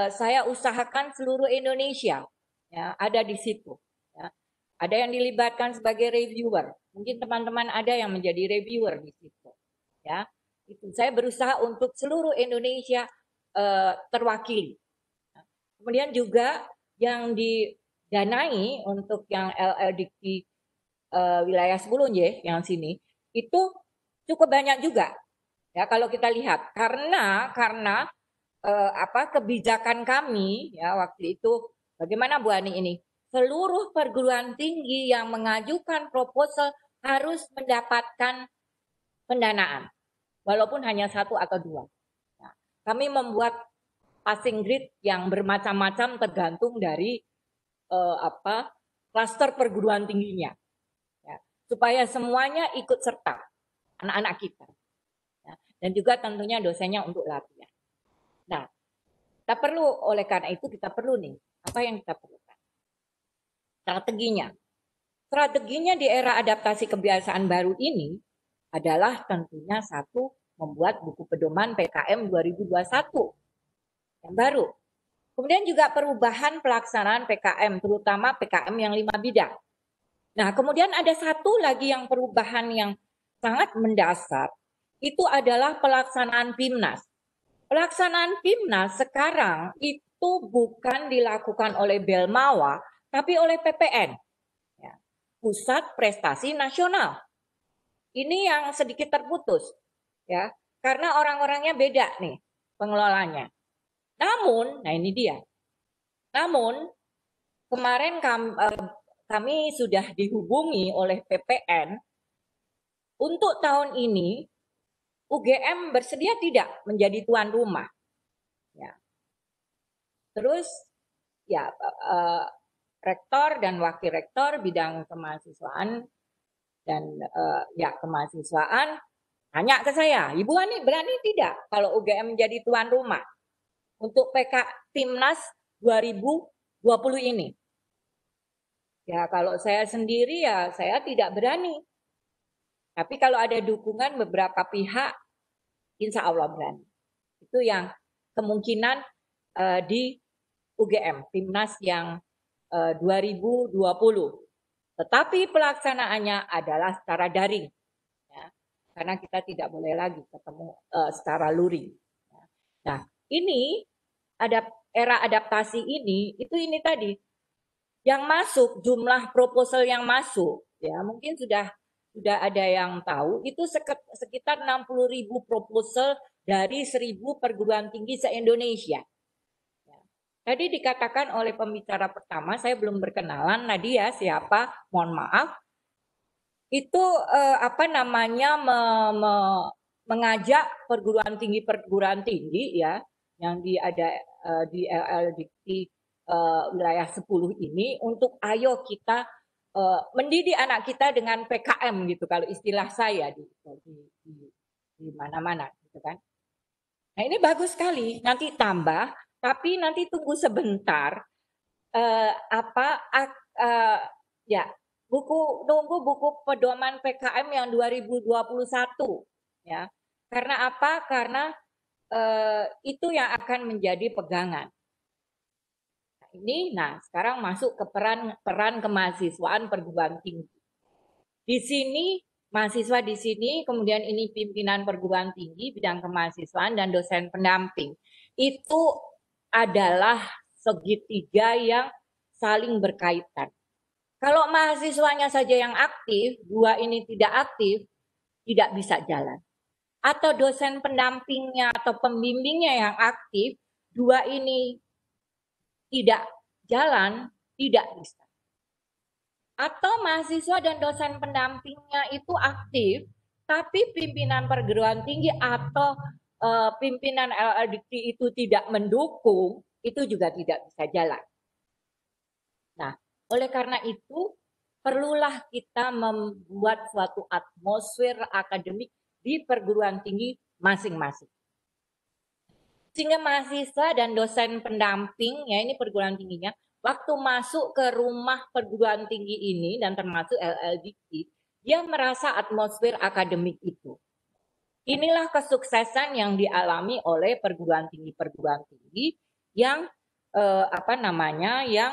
saya usahakan seluruh Indonesia ya, ada di situ. Ya. Ada yang dilibatkan sebagai reviewer. Mungkin teman-teman ada yang menjadi reviewer di situ. Ya, itu saya berusaha untuk seluruh Indonesia terwakili. Kemudian juga yang didanai untuk yang LLDikti wilayah 10 yang sini itu cukup banyak juga ya kalau kita lihat karena kebijakan kami ya waktu itu bagaimana Bu Ani ini seluruh perguruan tinggi yang mengajukan proposal harus mendapatkan pendanaan walaupun hanya 1 atau 2. Nah, kami membuat passing grade yang bermacam-macam tergantung dari klaster perguruan tingginya ya, supaya semuanya ikut serta anak-anak kita ya, dan juga tentunya dosennya untuk latihan. Nah, kita perlu oleh karena itu kita perlu nih apa yang kita perlukan strateginya di era adaptasi kebiasaan baru ini adalah tentunya satu membuat buku pedoman PKM 2021 yang baru. Kemudian juga perubahan pelaksanaan PKM, terutama PKM yang 5 bidang. Nah, kemudian ada satu lagi yang perubahan yang sangat mendasar, itu adalah pelaksanaan PIMNAS. Pelaksanaan PIMNAS sekarang itu bukan dilakukan oleh Belmawa, tapi oleh PPN, ya, Pusat Prestasi Nasional. Ini yang sedikit terputus, ya, karena orang-orangnya beda nih pengelolanya. Namun, nah ini dia. Namun, kemarin kami sudah dihubungi oleh PPN untuk tahun ini UGM bersedia tidak menjadi tuan rumah. Ya. Terus, ya rektor dan wakil rektor bidang kemahasiswaan dan kemahasiswaan tanya ke saya, Ibu Ani berani tidak kalau UGM menjadi tuan rumah untuk PIMNAS 2020 ini? Ya kalau saya sendiri ya saya tidak berani. Tapi kalau ada dukungan beberapa pihak, insya Allah berani. Itu yang kemungkinan di UGM, PIMNAS yang 2020. Tetapi pelaksanaannya adalah secara daring. Ya, karena kita tidak boleh lagi ketemu secara luring. Nah, ini era adaptasi ini tadi yang masuk jumlah proposal yang masuk ya mungkin sudah ada yang tahu itu sekitar 60.000 proposal dari 1.000 perguruan tinggi se-Indonesia. Ya. Tadi dikatakan oleh pembicara pertama saya belum berkenalan Nadia siapa mohon maaf itu mengajak perguruan tinggi ya yang ada di LLDikti wilayah 10 ini untuk ayo kita mendidik anak kita dengan PKM gitu kalau istilah saya di mana-mana gitu kan. Nah ini bagus sekali nanti tambah Tapi nanti tunggu sebentar, ya nunggu buku pedoman PKM yang 2021 ya. Karena apa? Karena itu yang akan menjadi pegangan. Nah, sekarang masuk ke peran kemahasiswaan perguruan tinggi. Di sini mahasiswa di sini, kemudian ini pimpinan perguruan tinggi bidang kemahasiswaan dan dosen pendamping. Itu adalah segitiga yang saling berkaitan. Kalau mahasiswanya saja yang aktif, dua ini tidak aktif, tidak bisa jalan. Atau dosen pendampingnya atau pembimbingnya yang aktif, dua ini tidak jalan, tidak bisa. Atau mahasiswa dan dosen pendampingnya itu aktif, tapi pimpinan perguruan tinggi atau pimpinan LLDT itu tidak mendukung, itu juga tidak bisa jalan. Nah, oleh karena itu, perlulah kita membuat suatu atmosfer akademik di perguruan tinggi masing-masing. Sehingga mahasiswa dan dosen pendamping, ya ini perguruan tingginya, waktu masuk ke rumah perguruan tinggi ini dan termasuk LLDT, dia merasa atmosfer akademik itu. Inilah kesuksesan yang dialami oleh perguruan tinggi yang yang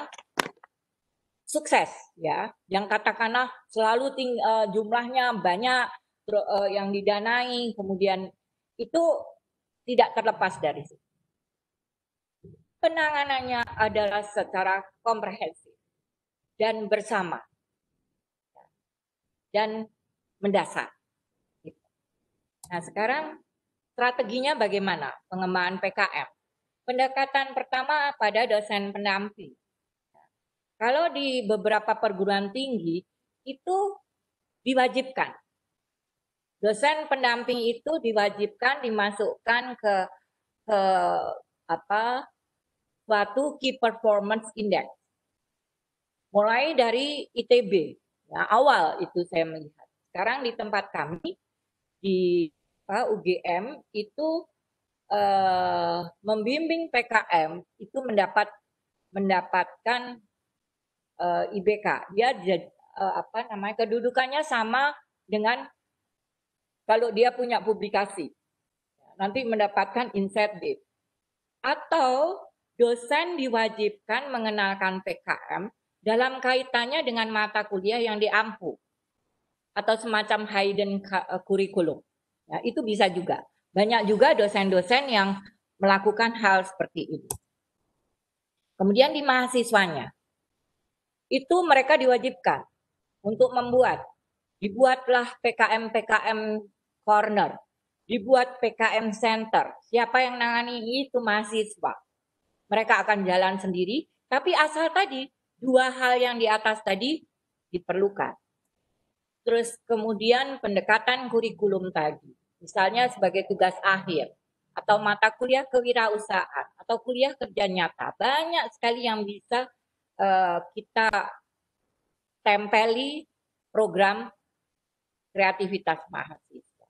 sukses, ya, yang katakanlah selalu jumlahnya banyak yang didanai, kemudian itu tidak terlepas dari situ. Penanganannya adalah secara komprehensif dan bersama dan mendasar. Nah, sekarang strateginya bagaimana pengembangan PKM? Pendekatan pertama pada dosen pendamping. Kalau di beberapa perguruan tinggi itu diwajibkan. Dosen pendamping itu diwajibkan dimasukkan ke suatu Key Performance Index. Mulai dari ITB, ya, awal itu saya melihat. Sekarang di tempat kami di UGM itu membimbing PKM itu mendapatkan IBK. Dia kedudukannya sama dengan kalau dia punya publikasi, nanti mendapatkan insentif. Atau dosen diwajibkan mengenalkan PKM dalam kaitannya dengan mata kuliah yang diampu atau semacam hidden curriculum. Ya, itu bisa juga. Banyak juga dosen-dosen yang melakukan hal seperti itu. Kemudian di mahasiswanya, itu mereka diwajibkan untuk dibuatlah PKM corner, dibuat PKM center. Siapa yang nangani itu mahasiswa. Mereka akan jalan sendiri, tapi asal tadi dua hal yang di atas tadi diperlukan. Terus kemudian pendekatan kurikulum tadi, misalnya sebagai tugas akhir, atau mata kuliah kewirausahaan, atau kuliah kerja nyata. Banyak sekali yang bisa kita tempeli program kreativitas mahasiswa.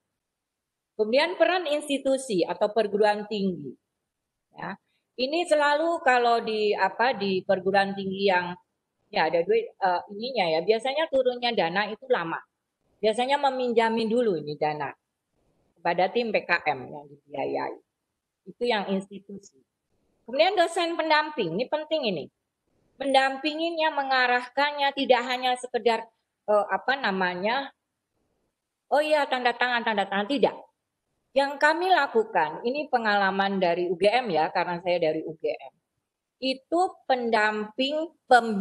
Kemudian peran institusi atau perguruan tinggi. Ya, ini selalu kalau di perguruan tinggi yang ya ada duit ininya ya, biasanya turunnya dana itu lama. Biasanya meminjamin dulu ini dana kepada tim PKM yang dibiayai. Itu yang institusi. Kemudian dosen pendamping, ini penting ini. Mendampinginya, mengarahkannya tidak hanya sekedar oh iya tanda tangan, tidak. Yang kami lakukan, ini pengalaman dari UGM ya, karena saya dari UGM. Itu pendamping dan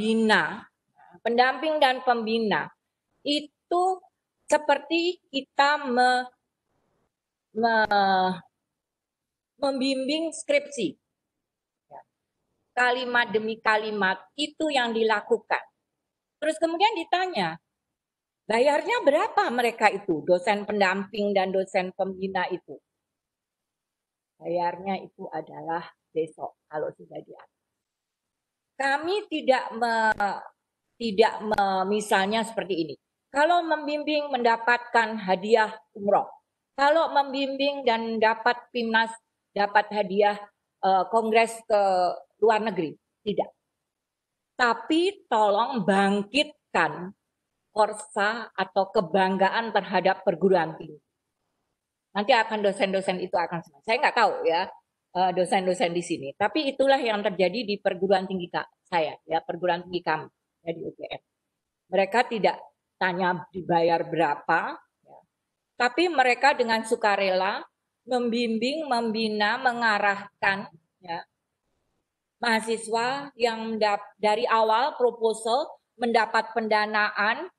pembina. Itu seperti kita membimbing skripsi. Kalimat demi kalimat itu yang dilakukan. Terus kemudian ditanya, bayarnya berapa mereka itu, dosen pendamping dan dosen pembina itu? Bayarnya itu adalah besok kalau sudah diatur. Kami tidak misalnya seperti ini. Kalau membimbing mendapatkan hadiah umroh, kalau membimbing dan dapat PIMNAS dapat hadiah kongres ke luar negeri, tidak. Tapi tolong bangkitkan korsa atau kebanggaan terhadap perguruan tinggi. Nanti akan dosen-dosen itu akan senang. Saya nggak tahu ya dosen-dosen di sini, tapi itulah yang terjadi di perguruan tinggi saya, ya perguruan tinggi kami ya, di UGM. Mereka tidak tanya dibayar berapa, ya, tapi mereka dengan sukarela membimbing, membina, mengarahkan ya, mahasiswa yang dari awal proposal mendapat pendanaan.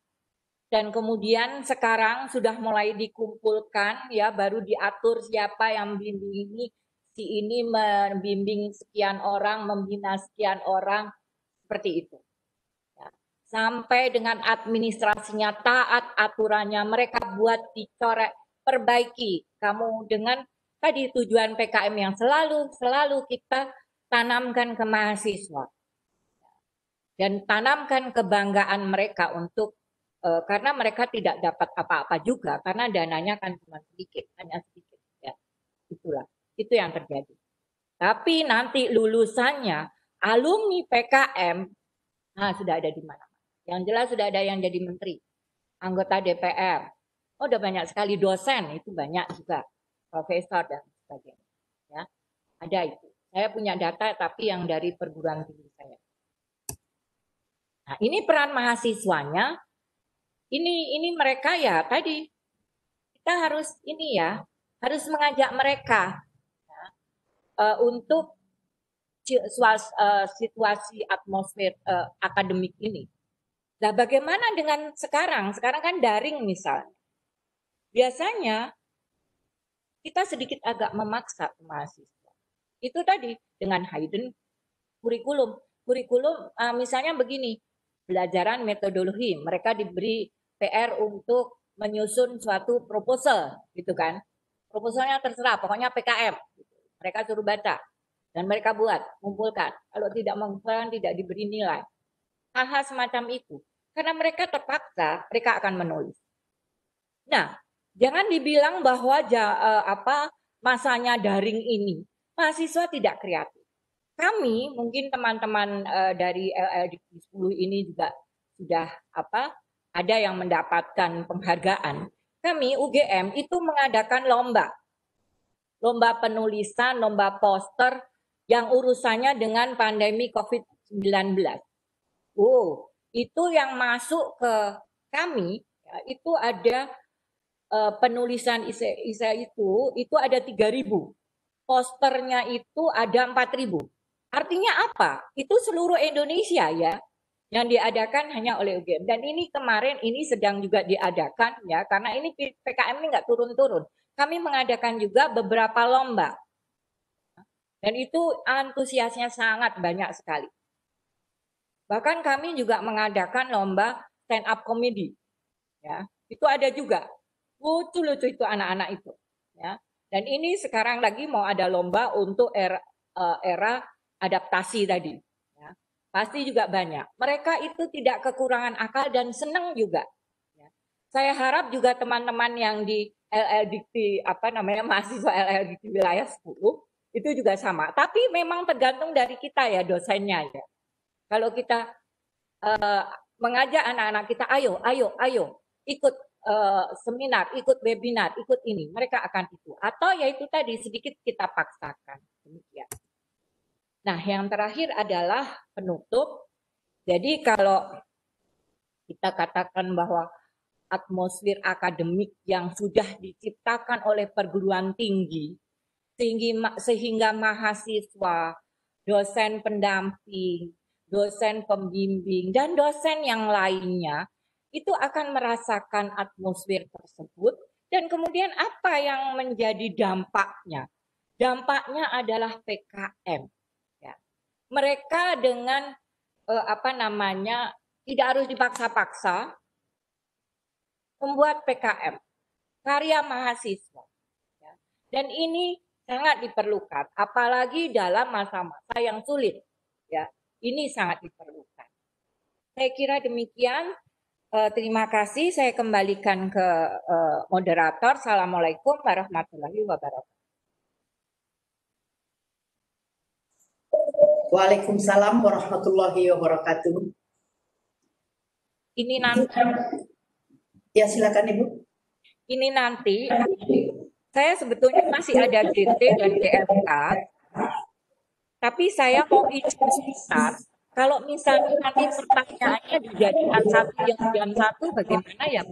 Dan kemudian sekarang sudah mulai dikumpulkan, ya baru diatur siapa yang membimbing ini, si ini membimbing sekian orang, membina sekian orang, seperti itu. Ya. Sampai dengan administrasinya taat aturannya, mereka buat dicorek, perbaiki. Kamu dengan tadi tujuan PKM yang selalu kita tanamkan ke mahasiswa. Dan tanamkan kebanggaan mereka untuk karena mereka tidak dapat apa-apa juga karena dananya kan cuma sedikit, hanya sedikit ya. Itulah, itu yang terjadi. Tapi nanti lulusannya alumni PKM sudah ada di mana. Yang jelas sudah ada yang jadi menteri, anggota DPR. Oh, udah banyak sekali dosen, itu banyak juga, profesor dan sebagainya. Ya, ada itu. Saya punya data tapi yang dari perguruan tinggi saya. Nah, ini peran mahasiswanya. Ini mereka ya tadi kita harus ini ya harus mengajak mereka ya, untuk situasi atmosfer akademik ini. Nah, bagaimana dengan sekarang? Sekarang kan daring misalnya. Biasanya kita sedikit agak memaksa mahasiswa. Itu tadi dengan hidden kurikulum. Kurikulum misalnya begini, pelajaran metodologi. Mereka diberi PR untuk menyusun suatu proposal, gitu kan? Proposalnya terserah, pokoknya PKM. Mereka suruh baca dan mereka buat, kumpulkan. Kalau tidak mengumpulkan, tidak diberi nilai. Hal-hal semacam itu, karena mereka terpaksa, mereka akan menulis. Nah, jangan dibilang bahwa masanya daring ini mahasiswa tidak kreatif. Kami mungkin teman-teman dari LLDikti 10 ini juga sudah ada yang mendapatkan penghargaan. Kami UGM itu mengadakan lomba penulisan, lomba poster yang urusannya dengan pandemi COVID-19. Itu yang masuk ke kami ya, itu ada penulisan isai itu ada 3.000. Posternya itu ada 4.000. Artinya apa? Itu seluruh Indonesia ya. Yang diadakan hanya oleh UGM. Dan ini kemarin ini sedang juga diadakan ya, karena ini PKM ini nggak turun-turun. Kami mengadakan juga beberapa lomba. Dan itu antusiasnya sangat banyak sekali. Bahkan kami juga mengadakan lomba stand up comedy. Ya, itu ada juga. Lucu-lucu itu anak-anak itu. Ya. Dan ini sekarang lagi mau ada lomba untuk era adaptasi tadi. Pasti juga banyak. Mereka itu tidak kekurangan akal dan senang juga. Ya. Saya harap juga teman-teman yang di LLDikti mahasiswa LLDikti wilayah 10 itu juga sama. Tapi memang tergantung dari kita ya dosennya ya. Kalau kita mengajak anak-anak kita, ayo ikut seminar, ikut webinar, ikut ini, mereka akan itu. Atau ya itu tadi sedikit kita paksakan. Demikian. Nah, yang terakhir adalah penutup. Jadi kalau kita katakan bahwa atmosfer akademik yang sudah diciptakan oleh perguruan tinggi, sehingga mahasiswa, dosen pendamping, dosen pembimbing, dan dosen yang lainnya, itu akan merasakan atmosfer tersebut. Dan kemudian apa yang menjadi dampaknya? Dampaknya adalah PKM. Mereka dengan tidak harus dipaksa-paksa membuat PKM karya mahasiswa ya. Dan ini sangat diperlukan apalagi dalam masa-masa yang sulit ya, ini sangat diperlukan. Saya kira demikian. Terima kasih, saya kembalikan ke moderator. Assalamualaikum warahmatullahi wabarakatuh. Waalaikumsalam warahmatullahi wabarakatuh. Ini nanti, Ya silakan Ibu. ini nanti saya sebetulnya masih ada DT dan DFK, tapi saya mau izin sebentar. Kalau misalnya nanti pertanyaannya dijadikan satu yang jam 1, bagaimana ya?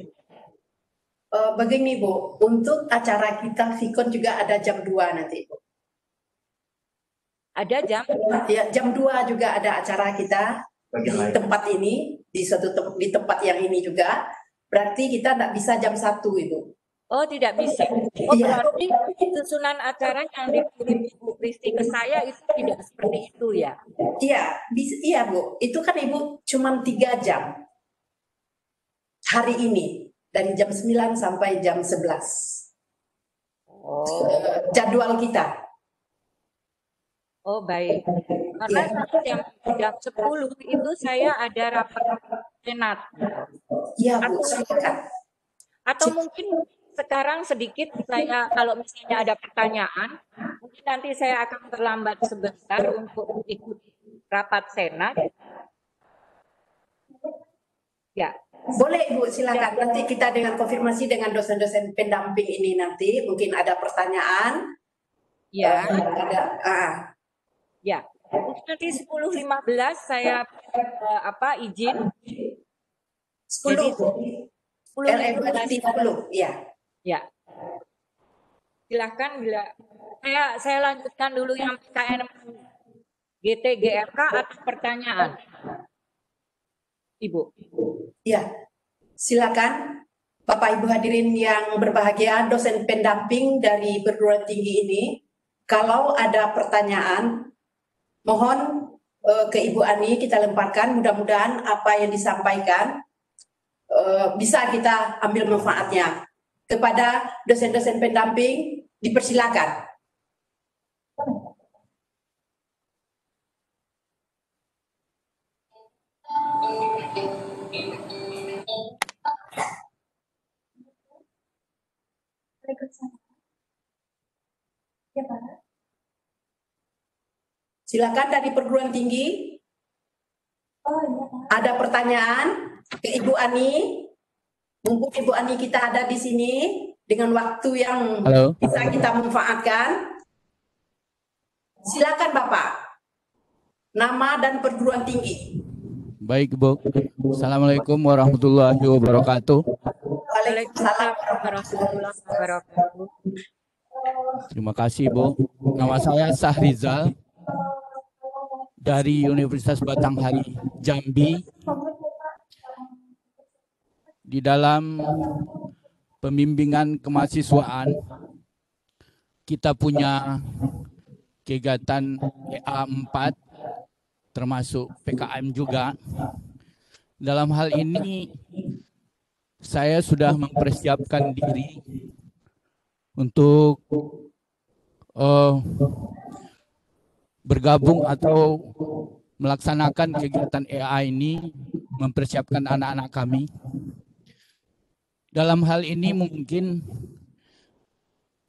Begini Bu, untuk acara kita Vikon juga ada jam 2 nanti Bu. Ada jam? Ya, jam 2 juga ada acara kita di tempat ini, di tempat yang ini juga. Berarti kita tidak bisa jam 1 itu. Oh, tidak bisa. Oh, Iya. berarti susunan acara yang dikirim Ibu Pristi ke saya itu tidak seperti itu ya? Iya, iya Bu. Itu kan Ibu cuma 3 jam hari ini dari jam 9 sampai jam 11. Oh, Jadwal kita. oh baik. Karena jam 10 itu saya ada rapat senat. Iya Bu, silakan. Atau mungkin sekarang sedikit saya, kalau misalnya ada pertanyaan, mungkin nanti saya akan terlambat sebentar untuk ikut rapat senat. Ya, Boleh Ibu, silakan. Nanti kita dengan konfirmasi dengan dosen-dosen pendamping ini nanti mungkin ada pertanyaan. ya, Ya. ya. Mungkin nanti 10.15 saya izin. 10. 10.15. 10, ya. Ya. Silakan bila saya lanjutkan dulu yang PKN GT GRK atau pertanyaan. Ibu. Ya. Silakan Bapak Ibu hadirin yang berbahagia, dosen pendamping dari perguruan tinggi ini, kalau ada pertanyaan mohon ke Ibu Ani kita lemparkan, mudah-mudahan apa yang disampaikan bisa kita ambil manfaatnya. Kepada dosen-dosen pendamping, dipersilakan. Silakan dari perguruan tinggi. Ada pertanyaan ke Ibu Ani? Mumpung Ibu Ani kita ada di sini dengan waktu yang bisa kita manfaatkan. Silakan Bapak. Nama dan perguruan tinggi. Baik, Bu. Assalamualaikum warahmatullahi wabarakatuh. Waalaikumsalam warahmatullahi wabarakatuh. Terima kasih, Bu. Nama saya Sahrizal dari Universitas Batanghari, Jambi. Di dalam pembimbingan kemahasiswaan, kita punya kegiatan EA4, termasuk PKM juga. Dalam hal ini, saya sudah mempersiapkan diri untuk bergabung atau melaksanakan kegiatan EA ini, mempersiapkan anak-anak kami. Dalam hal ini mungkin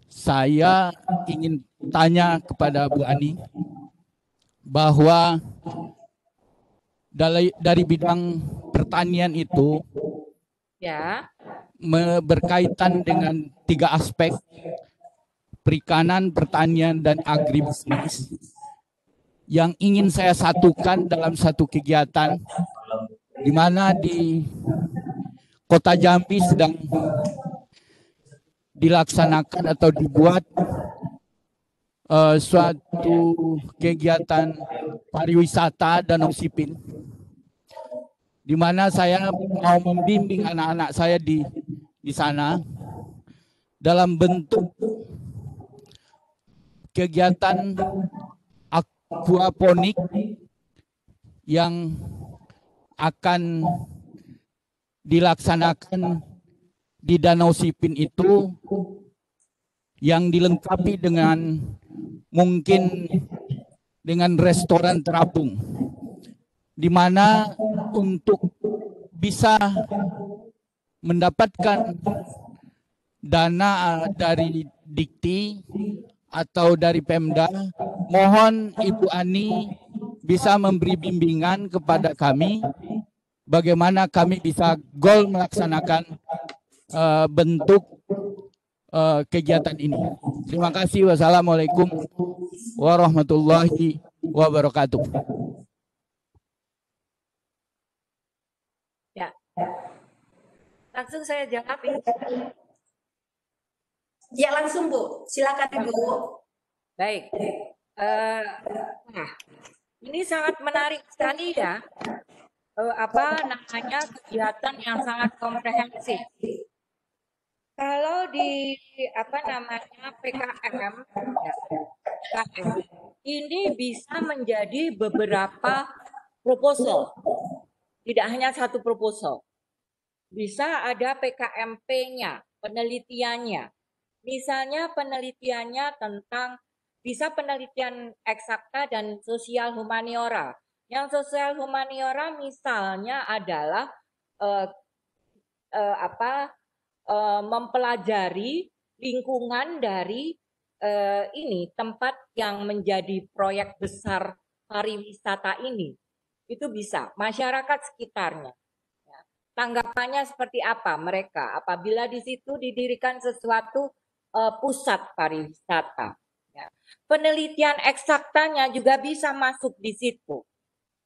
saya ingin tanya kepada Bu Ani bahwa dari bidang pertanian itu ya berkaitan dengan 3 aspek: perikanan, pertanian, dan agribisnis, yang ingin saya satukan dalam satu kegiatan di mana di Kota Jambi sedang dilaksanakan atau dibuat suatu kegiatan pariwisata Danau Sipin, di mana saya mau membimbing anak-anak saya di sana dalam bentuk kegiatan aquaponik yang akan dilaksanakan di Danau Sipin itu, yang dilengkapi dengan mungkin dengan restoran terapung, di mana untuk bisa mendapatkan dana dari Dikti atau dari Pemda, mohon Ibu Ani bisa memberi bimbingan kepada kami bagaimana kami bisa goal melaksanakan bentuk kegiatan ini. Terima kasih. Wassalamualaikum warahmatullahi wabarakatuh. Ya, langsung saya jawab. Ya langsung Bu, silakan Ibu. Baik. Nah, ini sangat menarik sekali ya. Apa namanya, kegiatan yang sangat komprehensif. Kalau di apa namanya PKM, ya, PKM ini bisa menjadi beberapa proposal, tidak hanya satu proposal. Bisa ada PKMP-nya, penelitiannya. Misalnya penelitiannya tentang, bisa penelitian eksakta dan sosial humaniora. Yang sosial humaniora misalnya adalah mempelajari lingkungan dari ini tempat yang menjadi proyek besar pariwisata ini. Itu bisa masyarakat sekitarnya. Tanggapannya seperti apa mereka apabila di situ didirikan sesuatu pusat pariwisata. Ya. Penelitian eksaktanya juga bisa masuk di situ.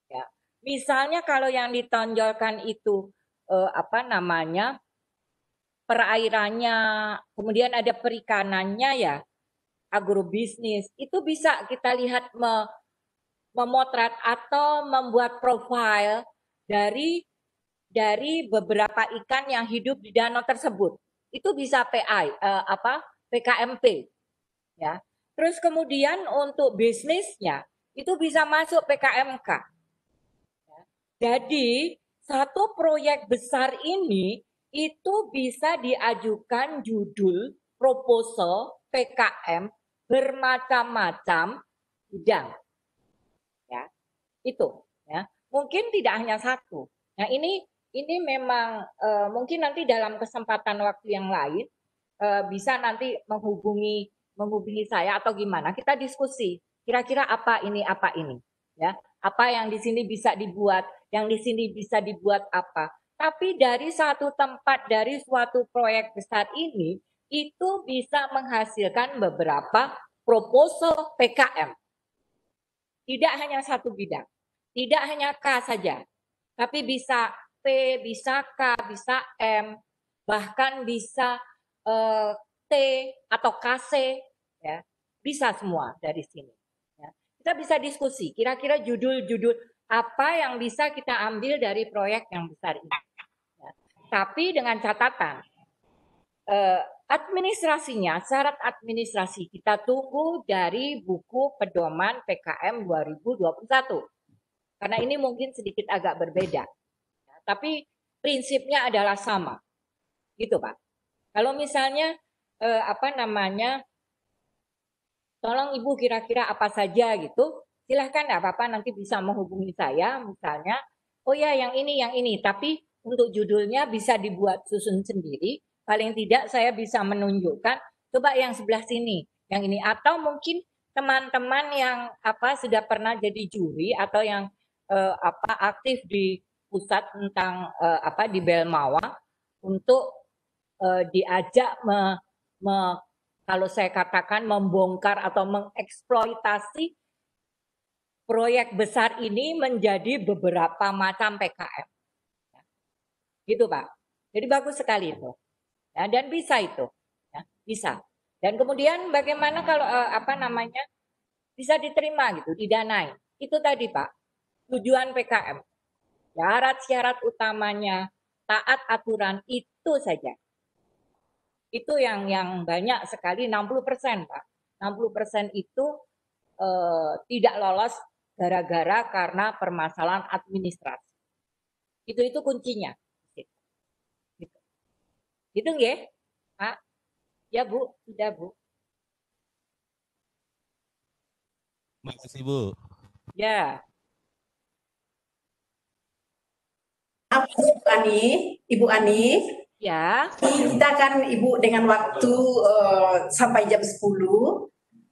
Ya. Misalnya kalau yang ditonjolkan itu apa namanya perairannya, kemudian ada perikanannya ya, agrobisnis, itu bisa kita lihat memotret atau membuat profil dari beberapa ikan yang hidup di danau tersebut. Itu bisa PKMP. Ya. Terus kemudian untuk bisnisnya itu bisa masuk PKMK. Ya. Jadi satu proyek besar ini itu bisa diajukan judul proposal PKM bermacam-macam bidang. Ya. Itu ya. Mungkin tidak hanya satu. Nah, ini memang mungkin nanti dalam kesempatan waktu yang lain bisa nanti menghubungi saya atau gimana, kita diskusi kira-kira apa ini ya, apa yang di sini bisa dibuat, yang di sini bisa dibuat apa. Tapi dari satu tempat, dari suatu proyek besar ini itu bisa menghasilkan beberapa proposal PKM. Tidak hanya satu bidang, tidak hanya K saja, tapi bisa P, bisa K, bisa M, bahkan bisa T atau KC, ya, bisa semua dari sini. Ya. Kita bisa diskusi, kira-kira judul-judul apa yang bisa kita ambil dari proyek yang besar ini. Ya. Tapi dengan catatan, administrasinya, syarat administrasi kita tunggu dari buku pedoman PKM 2021. Karena ini mungkin sedikit agak berbeda. Ya, tapi prinsipnya adalah sama. Gitu, Pak. Kalau misalnya tolong Ibu kira-kira apa saja gitu, silahkan, nggak apa-apa, nanti bisa menghubungi saya misalnya, oh ya yang ini, tapi untuk judulnya bisa dibuat susun sendiri, paling tidak saya bisa menunjukkan, coba yang sebelah sini, yang ini, atau mungkin teman-teman yang sudah pernah jadi juri atau yang aktif di pusat tentang di Belmawa untuk diajak kalau saya katakan membongkar atau mengeksploitasi proyek besar ini menjadi beberapa macam PKM. Gitu, Pak. Jadi bagus sekali itu. Ya, dan bisa itu. Ya, bisa. Dan kemudian bagaimana kalau bisa diterima gitu, didanai. Itu tadi, Pak. Tujuan PKM. Syarat-syarat utamanya taat aturan itu saja. Itu yang banyak sekali, 60%, Pak. 60% itu tidak lolos gara-gara karena permasalahan administrasi. Itu kuncinya. Gitu nggih, Pak? Ya, Bu. Sudah, Bu. Makasih, Bu. Ya. Ibu Ani. Ya. Kita kan Ibu dengan waktu sampai jam 10.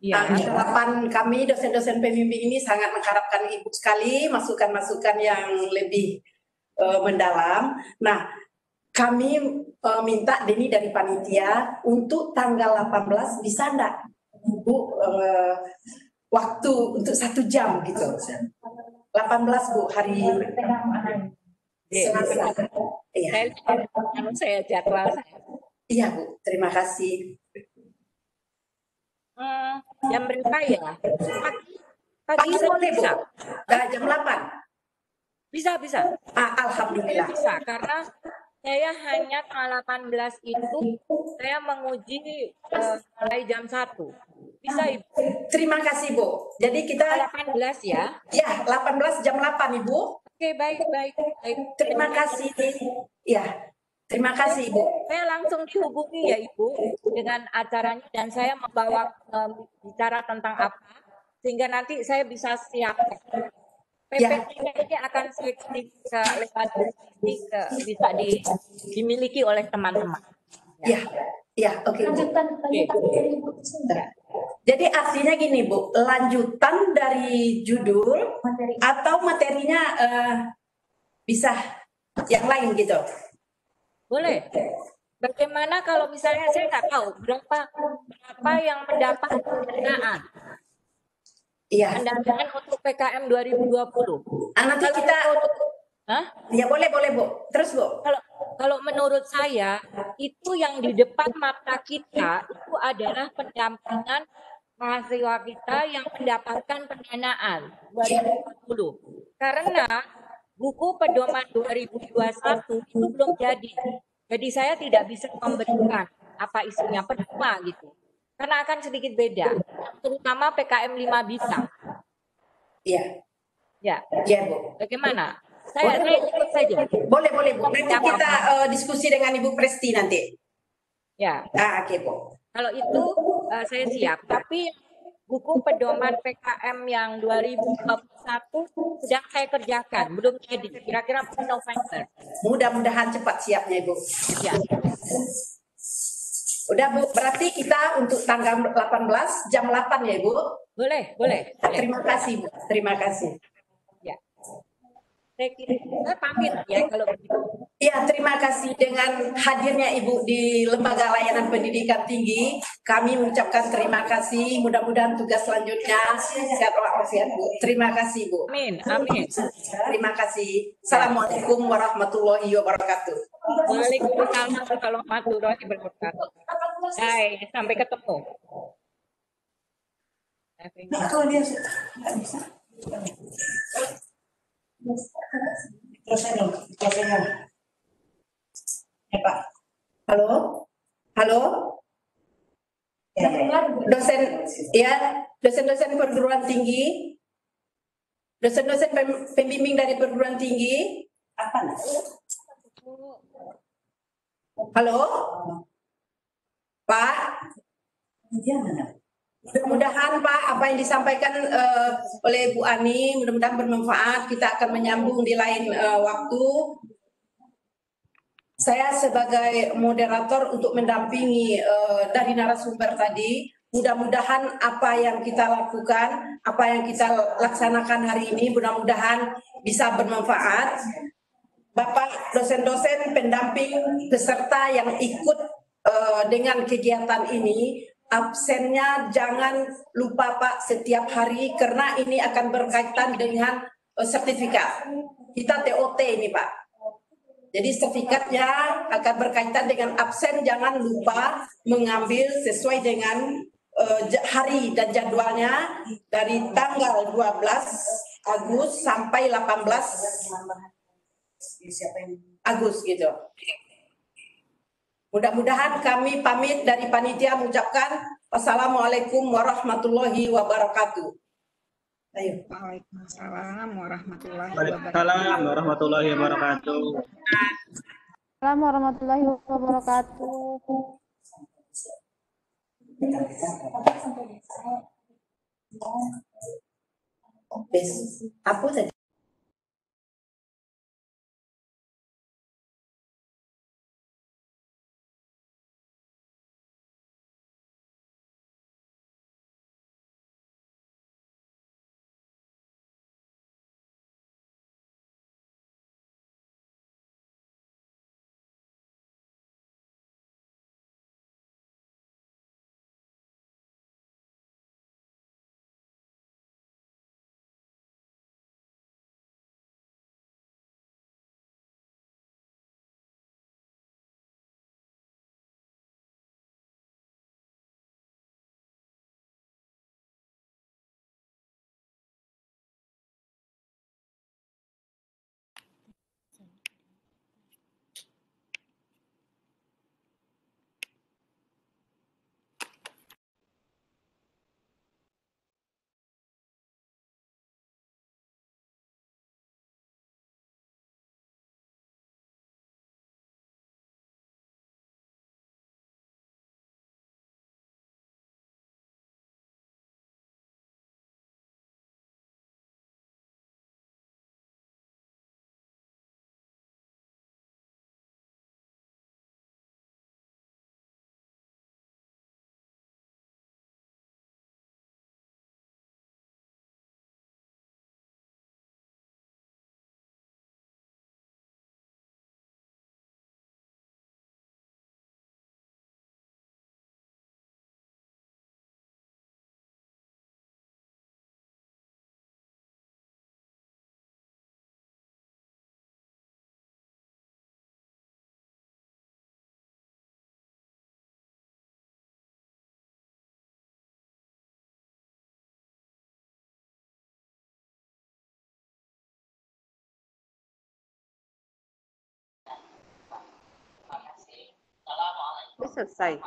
Ya, harapan kami dosen-dosen pembimbing ini sangat mengharapkan Ibu sekali masukan-masukan yang lebih mendalam. Nah, kami minta Deni dari panitia untuk tanggal 18 bisa enggak Bu waktu untuk 1 jam gitu. 18 Bu hari Selasa. Iya. saya jadwal saya. Iya Bu, terima kasih. Jam berapa ya? Pagi boleh Bu. bisa. Jam 8. Bisa. Alhamdulillah. Bisa, karena saya hanya tanggal 18 itu saya menguji mulai jam 1. Bisa Ibu. Terima kasih Bu. Jadi kita 18 ya. Ya, 18 jam 8 Ibu. Oke, baik. Terima kasih. Ya. Terima kasih Ibu. Saya langsung dihubungi ya Ibu dengan acaranya dan saya membawa bicara tentang apa sehingga nanti saya bisa siap. PPT ini akan saya kirim ke lewat ini bisa dimiliki oleh teman-teman. Ya, oke. Jadi artinya gini Bu, lanjutan dari judul atau materinya bisa yang lain gitu. Boleh. Bagaimana kalau misalnya saya nggak tahu berapa yang mendapat pendanaan? Iya. Pendanaan untuk PKM 2020. Nanti kita. Ya boleh Bu. Terus Bu. Kalau menurut saya itu yang di depan mata kita itu adalah pendampingan mahasiswa kita yang mendapatkan pendanaan 2020. Karena buku pedoman 2021 itu belum jadi. Jadi saya tidak bisa memberikan apa isinya percuma gitu. Karena akan sedikit beda. Terutama PKM 5 bisa. Iya. Ya Bu. Bagaimana? Saya ikut saja. Boleh Bu. Nanti kita diskusi dengan Ibu Presti nanti. Ya. Oke Bu. Kalau itu saya siap. Tapi buku pedoman PKM yang 2021 sedang saya kerjakan, belum jadi. Kira-kira November. Mudah-mudahan cepat siapnya Ibu. Ya. Udah Bu, berarti kita untuk tanggal 18 jam 8 ya Ibu? Boleh. Terima kasih Bu, terima kasih. Ya. Saya pamit ya kalau begitu. Ya, terima kasih dengan hadirnya Ibu di Lembaga Layanan Pendidikan Tinggi. Kami mengucapkan terima kasih. Mudah-mudahan tugas selanjutnya sehat walafiat Bu. Terima kasih Bu. Amin. Terima kasih. Assalamualaikum warahmatullahi wabarakatuh. Waalaikumsalam warahmatullahi wabarakatuh. Hai, sampai ketemu. Kalau dia bisa. Terus ya Pak. Halo. Dosen-dosen perguruan tinggi, dosen-dosen pembimbing dari perguruan tinggi. Apa? Halo, Pak. Mudah-mudahan Pak, apa yang disampaikan oleh Bu Ani, mudah-mudahan bermanfaat. Kita akan menyambung di lain waktu. Saya sebagai moderator untuk mendampingi dari narasumber tadi, mudah-mudahan apa yang kita lakukan, apa yang kita laksanakan hari ini, mudah-mudahan bisa bermanfaat. Bapak dosen-dosen pendamping peserta yang ikut dengan kegiatan ini, absennya jangan lupa Pak setiap hari karena ini akan berkaitan dengan sertifikat. Kita TOT ini Pak. Jadi sertifikatnya akan berkaitan dengan absen, jangan lupa mengambil sesuai dengan hari dan jadwalnya dari tanggal 12 Agustus sampai 18 Agustus gitu. Mudah-mudahan kami pamit dari panitia mengucapkan wassalamualaikum warahmatullahi wabarakatuh. Ayo. Waalaikumsalam warahmatullahi wabarakatuh. Warahmatullahi wabarakatuh. Assalamualaikum warahmatullahi wabarakatuh. Apa tadi? selesai.